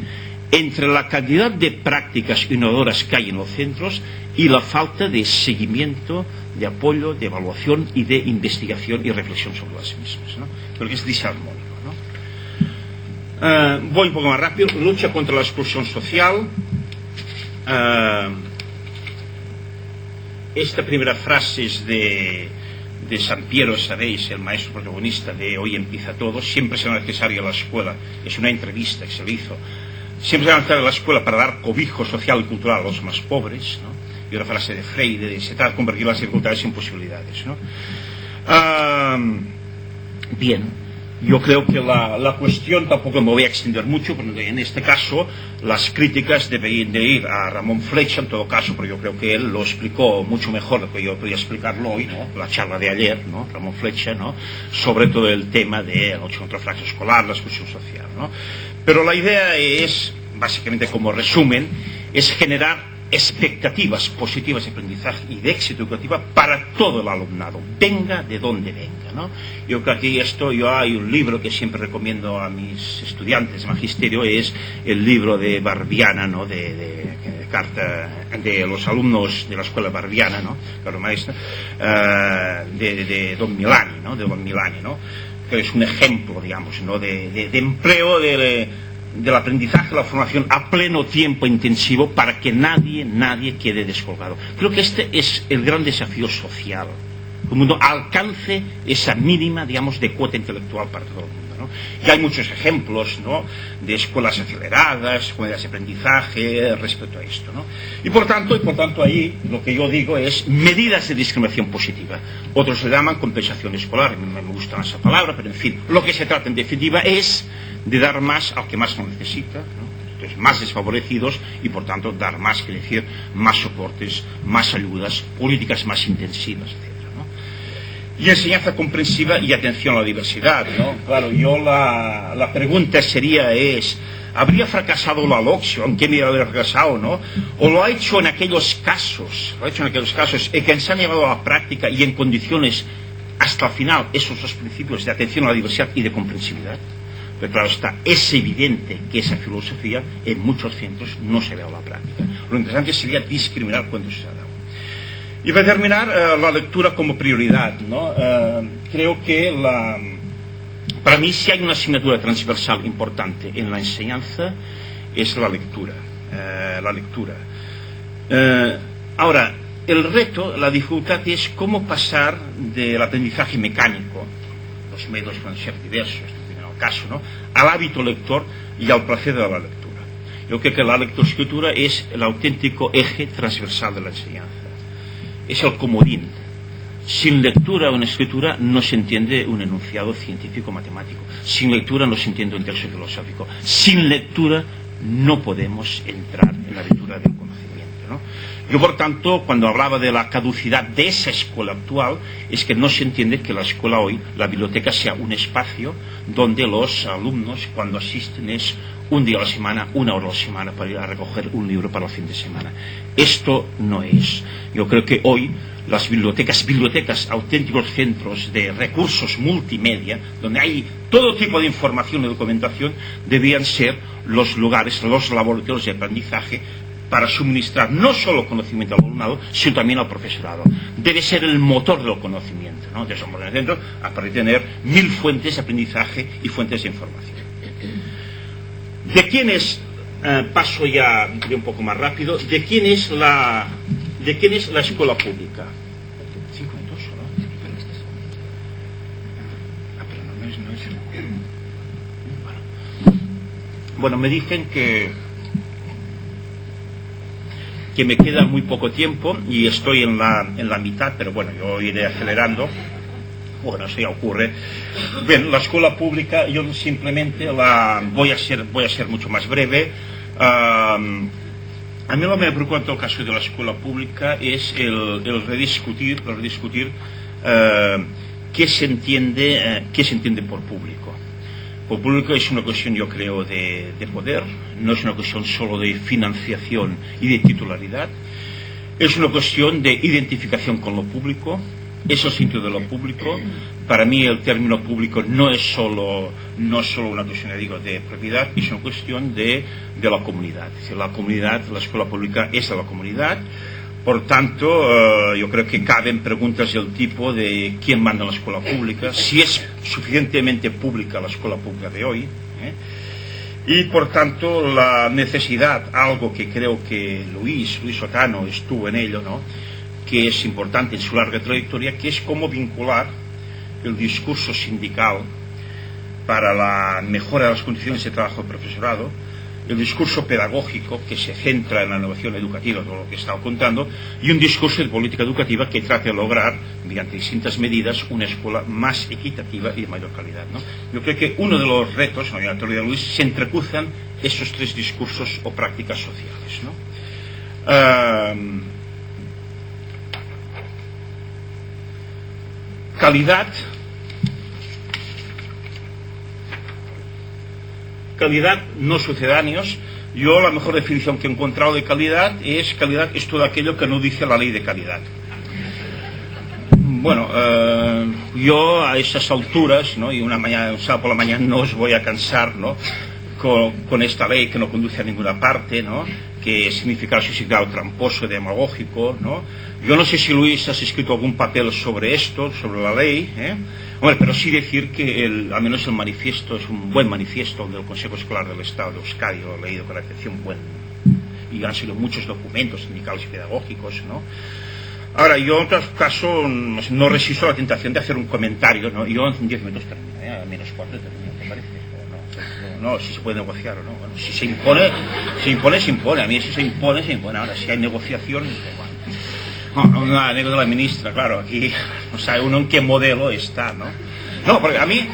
entre la cantidad de prácticas innovadoras que hay en los centros y la falta de seguimiento, de apoyo, de evaluación y de investigación y reflexión sobre las mismas, ¿no? Creo que es disarmónico, ¿no? Voy un poco más rápido. Lucha contra la exclusión social. Esta primera frase es de San Piero, sabéis, el maestro protagonista de Hoy empieza todo. Siempre será necesaria la escuela. Es una entrevista que se le hizo. Siempre será necesaria la escuela para dar cobijo social y cultural a los más pobres, ¿no? Y una frase de Freire, se trata de convertir las dificultades en posibilidades, ¿no? Bien, yo creo que la cuestión, tampoco me voy a extender mucho, porque en este caso las críticas deben de ir a Ramón Flecha, en todo caso, porque yo creo que él lo explicó mucho mejor de lo que yo podía explicarlo hoy, ¿no?, la charla de ayer, ¿no?, Ramón Flecha, ¿no?, sobre todo el tema de la lucha contra el fracaso escolar, la exclusión social, ¿no? Pero la idea es, básicamente como resumen, es generar expectativas positivas de aprendizaje y de éxito educativo para todo el alumnado, venga de donde venga, ¿no? Yo creo que hay un libro que siempre recomiendo a mis estudiantes de magisterio, es el libro de Barbiana, ¿no?, de carta de los alumnos de la escuela Barbiana, ¿no?, claro, maestra, de Don Milani, ¿no?, que es un ejemplo, digamos, ¿no?, de empleo del aprendizaje, la formación a pleno tiempo intensivo para que nadie quede descolgado. Creo que este es el gran desafío social. Que el mundo alcance esa mínima, digamos, de cuota intelectual para todo el mundo, ¿no? Y hay muchos ejemplos, ¿no?, de escuelas aceleradas, escuelas de aprendizaje respecto a esto, ¿no? Y por tanto ahí lo que yo digo es medidas de discriminación positiva. Otros le llaman compensación escolar, no me gusta esa palabra, pero en fin, lo que se trata en definitiva es de dar más al que más lo necesita, ¿no?, entonces más desfavorecidos, y por tanto dar más, que decir, más soportes, más ayudas, políticas más intensivas, etcétera, ¿no? Y enseñanza comprensiva y atención a la diversidad, ¿no? Claro, yo la pregunta sería ¿habría fracasado la LOCSE? ¿En qué medida habría fracasado, no? ¿O lo ha hecho en aquellos casos en que se han llevado a la práctica y en condiciones hasta el final esos dos principios de atención a la diversidad y de comprensividad? Pero claro está, es evidente que esa filosofía en muchos centros no se ve a la práctica. Lo interesante sería discriminar cuando se ha dado. Y para terminar, la lectura como prioridad, ¿no? Creo que para mí, si hay una asignatura transversal importante en la enseñanza, es la lectura. Ahora, el reto, la dificultad es cómo pasar del aprendizaje mecánico, los medios pueden ser diversos, caso, ¿no?, al hábito lector y al placer de la lectura. Yo creo que la lectoescritura es el auténtico eje transversal de la enseñanza. Es el comodín. Sin lectura o escritura no se entiende un enunciado científico-matemático. Sin lectura no se entiende un texto filosófico. Sin lectura no podemos entrar en la lectura del conocimiento, ¿no? Yo, por tanto, cuando hablaba de la caducidad de esa escuela actual, es que no se entiende que la escuela hoy, la biblioteca, sea un espacio donde los alumnos, cuando asisten, es un día a la semana, una hora a la semana para ir a recoger un libro para el fin de semana. Esto no es. Yo creo que hoy las bibliotecas, auténticos centros de recursos multimedia, donde hay todo tipo de información y documentación, debían ser los lugares, los laboratorios de aprendizaje para suministrar no solo conocimiento al alumnado, sino también al profesorado. Debe ser el motor del conocimiento, ¿no? De eso en el centro, a partir de tener 1000 fuentes de aprendizaje y fuentes de información. ¿De quién es, paso ya un poco más rápido, de quién es la escuela pública? 5 minutos, ¿no? Pero no es... Bueno, me dicen que me queda muy poco tiempo y estoy en la mitad, pero bueno, yo iré acelerando. Bueno, eso ya ocurre. Bien, la escuela pública, yo simplemente voy a ser mucho más breve. A mí lo que me preocupa en todo caso de la escuela pública es el rediscutir qué se entiende por público. Por público es una cuestión, yo creo, de poder, no es una cuestión solo de financiación y de titularidad, es una cuestión de identificación con lo público, es el sitio de lo público. Para mí el término público no es solo una cuestión, digo, de propiedad, es una cuestión de la comunidad. Es decir, la comunidad, la escuela pública es de la comunidad. Por tanto, yo creo que caben preguntas del tipo de quién manda en la escuela pública, si es suficientemente pública la escuela pública de hoy, y por tanto la necesidad, algo que creo que Luis Otano estuvo en ello, ¿no?, que es importante en su larga trayectoria, que es cómo vincular el discurso sindical para la mejora de las condiciones de trabajo del profesorado, el discurso pedagógico que se centra en la innovación educativa, todo lo que he estado contando, y un discurso de política educativa que trate de lograr, mediante distintas medidas, una escuela más equitativa y de mayor calidad, ¿no? Yo creo que uno de los retos, en la teoría de Luis, se entrecruzan esos 3 discursos o prácticas sociales, ¿no? Calidad, no sucedáneos. Yo la mejor definición que he encontrado de calidad es todo aquello que no dice la ley de calidad. Bueno, yo a esas alturas, ¿no?, y un sábado por la mañana no os voy a cansar, ¿no?, con esta ley que no conduce a ninguna parte, ¿no?, que significa el significado tramposo, demagógico, ¿no? Yo no sé si Luis has escrito algún papel sobre esto, sobre la ley, Bueno, pero sí decir que al menos el manifiesto es un buen manifiesto del Consejo Escolar del Estado de Euskadi, lo he leído con atención, y han sido muchos documentos sindicales y pedagógicos, ¿no? Ahora, yo en todo caso no resisto la tentación de hacer un comentario, ¿no? Yo en 10 minutos termino, a menos 4 termino, ¿te parece? No, si se puede negociar o no. Bueno, si se impone. A mí si se impone. Ahora, si hay negociación, bueno. Una anécdota de la ministra, claro, aquí no sabe uno en qué modelo está, ¿no? No, porque a mí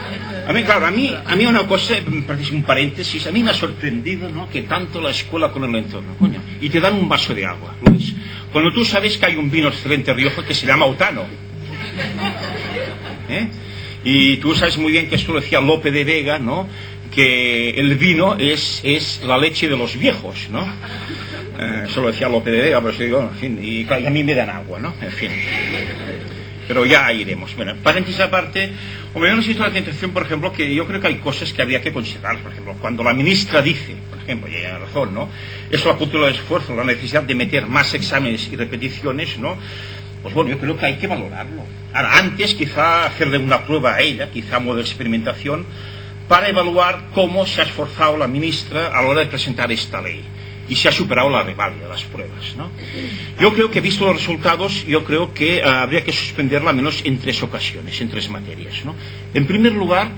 una cosa, un paréntesis, a mí me ha sorprendido, ¿no?, que tanto la escuela con el entorno, coño, y te dan un vaso de agua, Luis. Cuando tú sabes que hay un vino excelente Rioja que se llama Otano, y tú sabes muy bien que esto lo decía Lope de Vega, ¿no?, que el vino es la leche de los viejos, ¿no? Eso lo decía Lope de Vega, pero eso digo, en fin, y claro, a mí me dan agua, ¿no? En fin. Pero ya iremos. Bueno, paréntesis aparte, hombre, yo no existe la tentación, por ejemplo, que yo creo que hay cosas que habría que considerar. Por ejemplo, cuando la ministra dice, por ejemplo, y hay razón, ¿no?, eso apunta el esfuerzo, la necesidad de meter más exámenes y repeticiones, ¿no? Pues bueno, yo creo que hay que valorarlo. Ahora, antes quizá hacerle una prueba a ella, quizá a modo de experimentación, para evaluar cómo se ha esforzado la ministra a la hora de presentar esta ley y se ha superado la reválida de las pruebas, ¿no? Yo creo que, visto los resultados, yo creo que habría que suspenderla al menos en 3 ocasiones, en 3 materias, ¿no? En primer lugar,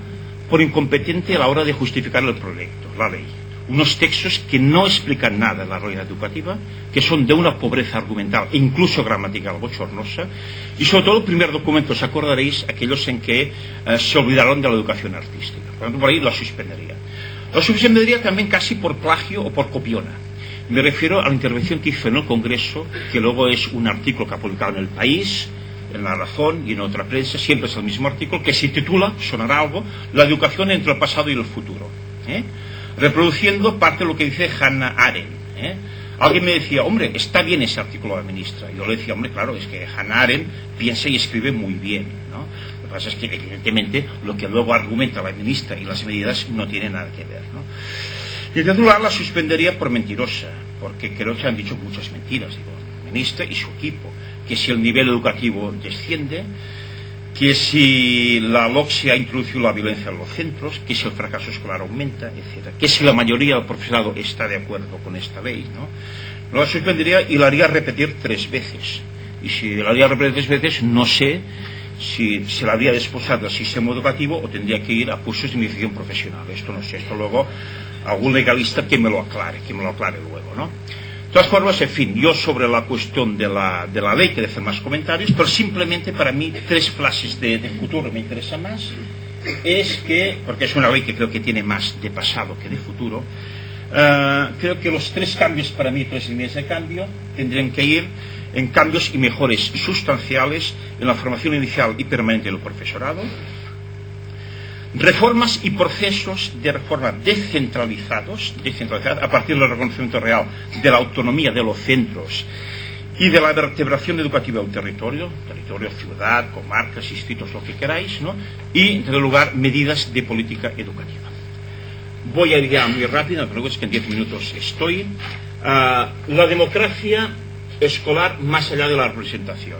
por incompetente a la hora de justificar el proyecto, la ley. Unos textos que no explican nada en la realidad educativa, que son de una pobreza argumental e incluso gramatical bochornosa, y sobre todo el primer documento, os acordaréis, aquellos en que se olvidaron de la educación artística. Por tanto, por ahí la suspendería. La suspendería también casi por plagio o por copiona. Me refiero a la intervención que hizo en el Congreso, que luego es un artículo que ha publicado en El País, en La Razón y en otra prensa, siempre es el mismo artículo, que se titula, sonará algo, La educación entre el pasado y el futuro, reproduciendo parte de lo que dice Hannah Arendt. Alguien me decía, hombre, está bien ese artículo de la ministra. Yo le decía, hombre, claro, es que Hannah Arendt piensa y escribe muy bien, ¿no? Lo que pasa es que, evidentemente, lo que luego argumenta la ministra y las medidas no tienen nada que ver, ¿no? Y en tercer lugar, la suspendería por mentirosa, porque creo que han dicho muchas mentiras, digo, el ministro y su equipo, que si el nivel educativo desciende, que si la LOCSE ha introducido la violencia en los centros, que si el fracaso escolar aumenta, etc. Que si la mayoría del profesorado está de acuerdo con esta ley, ¿no? Lo suspendería y la haría repetir 3 veces. Y si la haría repetir 3 veces, no sé si se la habría desposado al sistema educativo o tendría que ir a cursos de iniciación profesional. Esto no sé, esto luego algún legalista que me lo aclare luego, ¿no? De todas formas, en fin, yo sobre la cuestión de la ley quiero hacer más comentarios, pero simplemente para mí 3 frases de futuro me interesan más. Es que, porque es una ley que creo que tiene más de pasado que de futuro, creo que los 3 cambios para mí, 3 líneas de cambio, tendrían que ir en cambios y mejores sustanciales en la formación inicial y permanente del profesorado, reformas y procesos de reforma descentralizados a partir del reconocimiento real de la autonomía de los centros y de la vertebración educativa del territorio, ciudad, comarcas, distritos, lo que queráis, ¿no? Y, en tercer lugar, medidas de política educativa. Voy a ir ya muy rápido, pero es que en 10 minutos estoy. La democracia escolar más allá de la representación.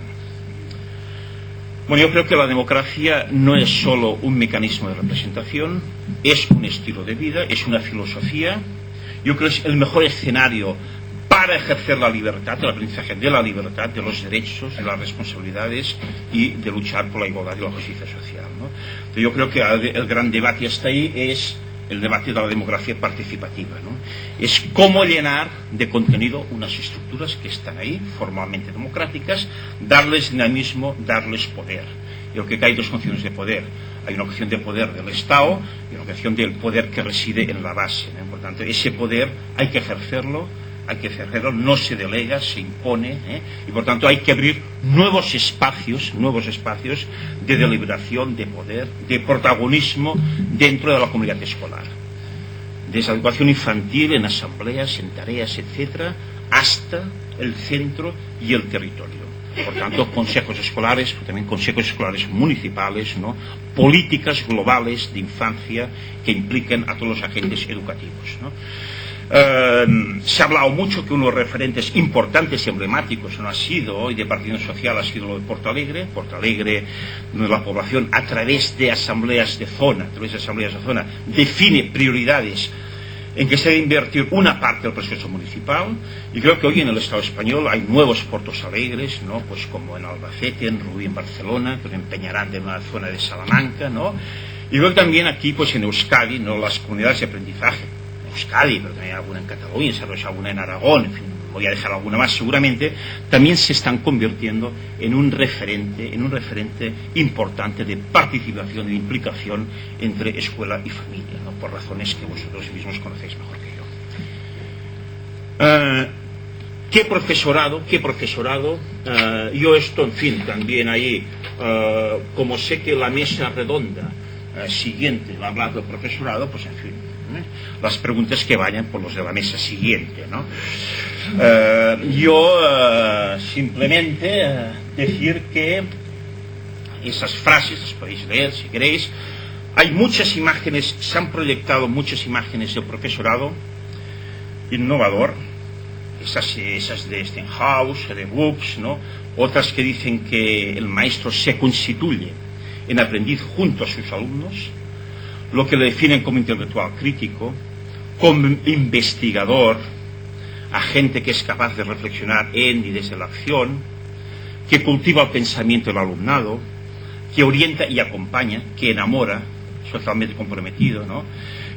Bueno, yo creo que la democracia no es solo un mecanismo de representación, es un estilo de vida, es una filosofía. Yo creo que es el mejor escenario para ejercer la libertad, el aprendizaje de la libertad, de los derechos, de las responsabilidades y de luchar por la igualdad y la justicia social, ¿no? Entonces, yo creo que el gran debate hasta ahí es el debate de la democracia participativa, ¿no? Es cómo llenar de contenido unas estructuras que están ahí, formalmente democráticas, darles dinamismo, darles poder. Yo creo que hay 2 concepciones de poder. Hay una cuestión de poder del Estado y una cuestión del poder que reside en la base, ¿no? Por tanto, ese poder hay que ejercerlo, no se delega, se impone, y por tanto hay que abrir nuevos espacios de deliberación, de poder, de protagonismo dentro de la comunidad escolar. Desde la educación infantil, en asambleas, en tareas, etcétera, hasta el centro y el territorio. Por tanto, consejos escolares, pero también consejos escolares municipales, ¿no? Políticas globales de infancia que impliquen a todos los agentes educativos, ¿no? Se ha hablado mucho que uno de los referentes importantes y emblemáticos no ha sido hoy de Partido Social, ha sido lo de Porto Alegre, donde la población a través de asambleas de zona, define prioridades en que se debe invertir una parte del presupuesto municipal, y creo que hoy en el Estado español hay nuevos Portos Alegres, ¿no? Pues como en Albacete, en Rubí, en Barcelona, pero en Peñaranda, en una zona de Salamanca, ¿no? Y luego también aquí, pues en Euskadi, ¿no? Las comunidades de aprendizaje, Euskadi, pero también alguna en Cataluña, se ha alguna en Aragón, en fin, voy a dejar alguna más seguramente, también se están convirtiendo en un referente importante de participación y de implicación entre escuela y familia, ¿no? Por razones que vosotros mismos conocéis mejor que yo. ¿Qué profesorado? Yo esto, en fin, también ahí, como sé que la mesa redonda siguiente va a hablar del profesorado, pues en fin, las preguntas que vayan por los de la mesa siguiente, ¿no? Yo simplemente decir que esas frases las podéis leer si queréis. Hay muchas imágenes, se han proyectado muchas imágenes del profesorado innovador, esas de Stenhouse, de Brooks, ¿no? Otras que dicen que el maestro se constituye en aprendiz junto a sus alumnos, lo que le definen como intelectual crítico, como investigador, agente que es capaz de reflexionar en y desde la acción, que cultiva el pensamiento del alumnado, que orienta y acompaña, que enamora, socialmente comprometido, ¿no?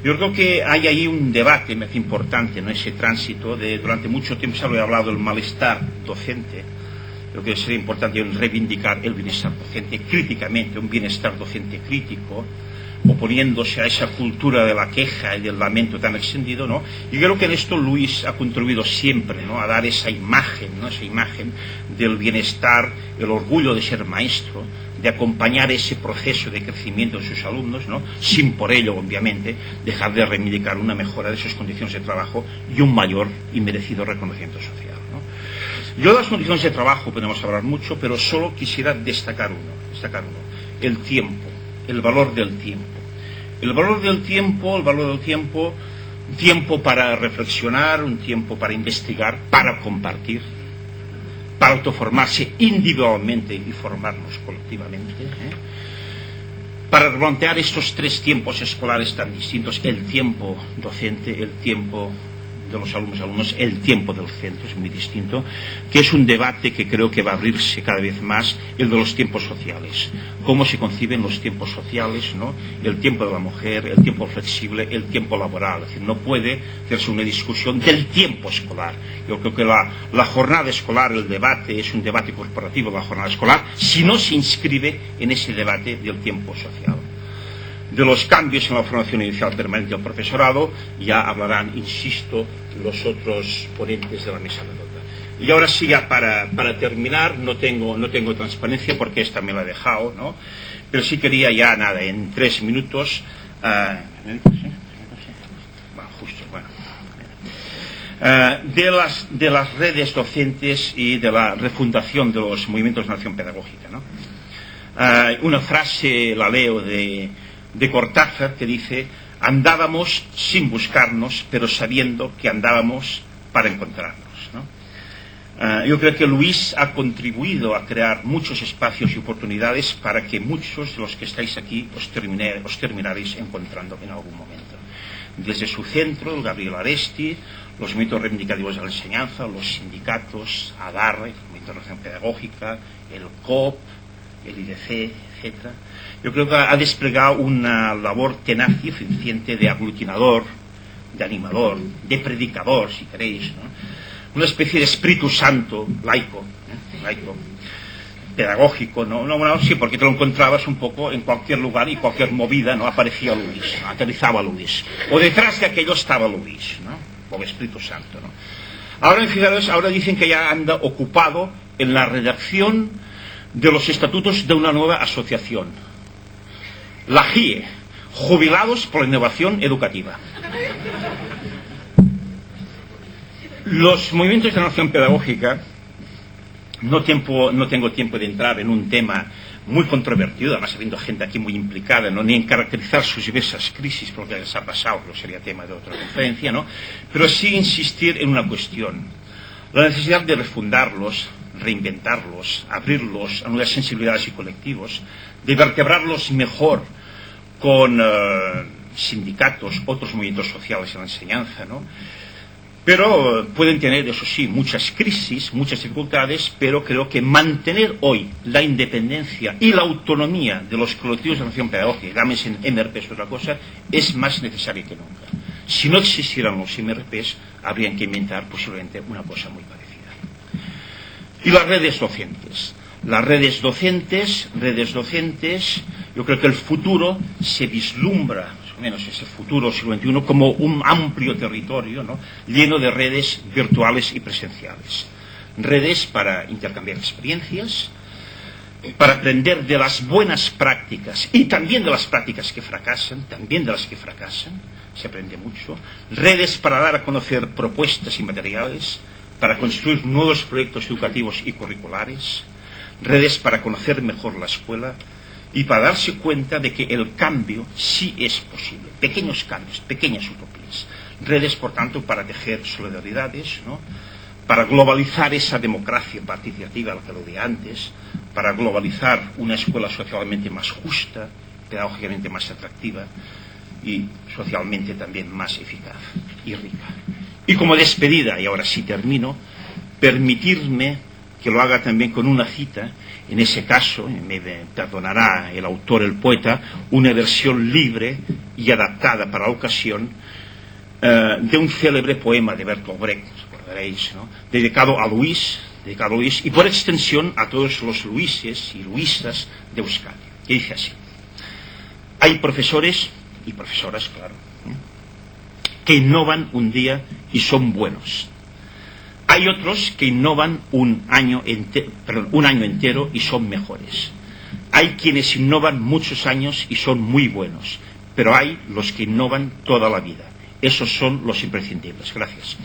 Yo creo que hay ahí un debate importante, ¿no? Ese tránsito de, durante mucho tiempo se ha hablado del malestar docente. Creo que sería importante reivindicar el bienestar docente críticamente, un bienestar docente crítico, oponiéndose a esa cultura de la queja y del lamento tan extendido, ¿no? Y creo que en esto Luis ha contribuido siempre, ¿no? A dar esa imagen, ¿no? Esa imagen del bienestar, el orgullo de ser maestro, de acompañar ese proceso de crecimiento de sus alumnos, ¿no? Sin por ello, obviamente, dejar de reivindicar una mejora de sus condiciones de trabajo y un mayor y merecido reconocimiento social, ¿no? Yo de las condiciones de trabajo podemos hablar mucho, pero solo quisiera destacar uno, el tiempo, el valor del tiempo. El valor del tiempo tiempo para reflexionar, un tiempo para investigar, para compartir, para autoformarse individualmente y formarnos colectivamente, para replantear estos tres tiempos escolares tan distintos: el tiempo docente, el tiempo de los alumnos, el tiempo del centro, es muy distinto, que es un debate que creo que va a abrirse cada vez más, el de los tiempos sociales. Cómo se conciben los tiempos sociales, ¿no? El tiempo de la mujer, el tiempo flexible, el tiempo laboral. Es decir, no puede hacerse una discusión del tiempo escolar. Yo creo que la jornada escolar, el debate, es un debate corporativo de la jornada escolar, si no se inscribe en ese debate del tiempo social. De los cambios en la formación inicial permanente del profesorado ya hablarán, insisto, los otros ponentes de la mesa redonda. Y ahora sí, ya para terminar, no tengo transparencia porque esta me la he dejado, ¿no? Pero sí quería ya, nada, en 3 minutos, de las redes docentes y de la refundación de los movimientos de acción pedagógica, ¿no? Una frase, la leo, de Cortázar, que dice: andábamos sin buscarnos, pero sabiendo que andábamos para encontrarnos, ¿no? Yo creo que Luis ha contribuido a crear muchos espacios y oportunidades para que muchos de los que estáis aquí os terminaréis encontrando en algún momento. Desde su centro, el Gabriel Aresti, los movimientos reivindicativos de la enseñanza, los sindicatos, ADARRE, el Movimiento de Acción Pedagógica, el COP, el IDC, etc. Yo creo que ha desplegado una labor tenaz y eficiente de aglutinador, de animador, de predicador, si queréis, ¿no? Una especie de Espíritu Santo laico, pedagógico, ¿no? Sí, porque te lo encontrabas un poco en cualquier lugar y cualquier movida, ¿no? Aparecía Luis, aterrizaba Luis, o detrás de aquello estaba Luis, ¿no? O el Espíritu Santo, ¿no? Ahora dicen que ya anda ocupado en la redacción de los estatutos de una nueva asociación, la GIE, Jubilados por la Innovación Educativa. Los movimientos de la acción pedagógica, no tengo tiempo de entrar en un tema muy controvertido, además habiendo gente aquí muy implicada, ¿no? Ni en caracterizar sus diversas crisis, porque les ha pasado, pero sería tema de otra conferencia, ¿no? Pero sí insistir en una cuestión: la necesidad de refundarlos, reinventarlos, abrirlos a nuevas sensibilidades y colectivos, de vertebrarlos mejor con sindicatos, otros movimientos sociales en la enseñanza, ¿no? Pero pueden tener, eso sí, muchas crisis, muchas dificultades, pero creo que mantener hoy la independencia y la autonomía de los colectivos de acción pedagógica, llámense MRPs o otra cosa, es más necesario que nunca. Si no existieran los MRPs, habrían que inventar posiblemente una cosa muy parecida. Y las redes docentes. Las redes docentes, yo creo que el futuro se vislumbra, más o menos ese futuro siglo XXI, como un amplio territorio, ¿no? Lleno de redes virtuales y presenciales. Redes para intercambiar experiencias, para aprender de las buenas prácticas y también de las prácticas que fracasan, se aprende mucho. Redes para dar a conocer propuestas y materiales, para construir nuevos proyectos educativos y curriculares. Redes para conocer mejor la escuela y para darse cuenta de que el cambio sí es posible. Pequeños cambios, pequeñas utopías. Redes, por tanto, para tejer solidaridades, ¿no? Para globalizar esa democracia participativa, la que lo de antes, para globalizar una escuela socialmente más justa, pedagógicamente más atractiva y socialmente también más eficaz y rica. Y como despedida, y ahora sí termino, permitirme que lo haga también con una cita, en ese caso, me perdonará el autor, el poeta, una versión libre y adaptada para la ocasión de un célebre poema de Bertolt Brecht, os acordaréis, ¿no? dedicado a Luis, y por extensión a todos los Luises y Luisas de Euskadi, que dice así: hay profesores y profesoras, claro, que innovan un día y son buenos. Hay otros que innovan un año entero y son mejores. Hay quienes innovan muchos años y son muy buenos, pero hay los que innovan toda la vida. Esos son los imprescindibles. Gracias.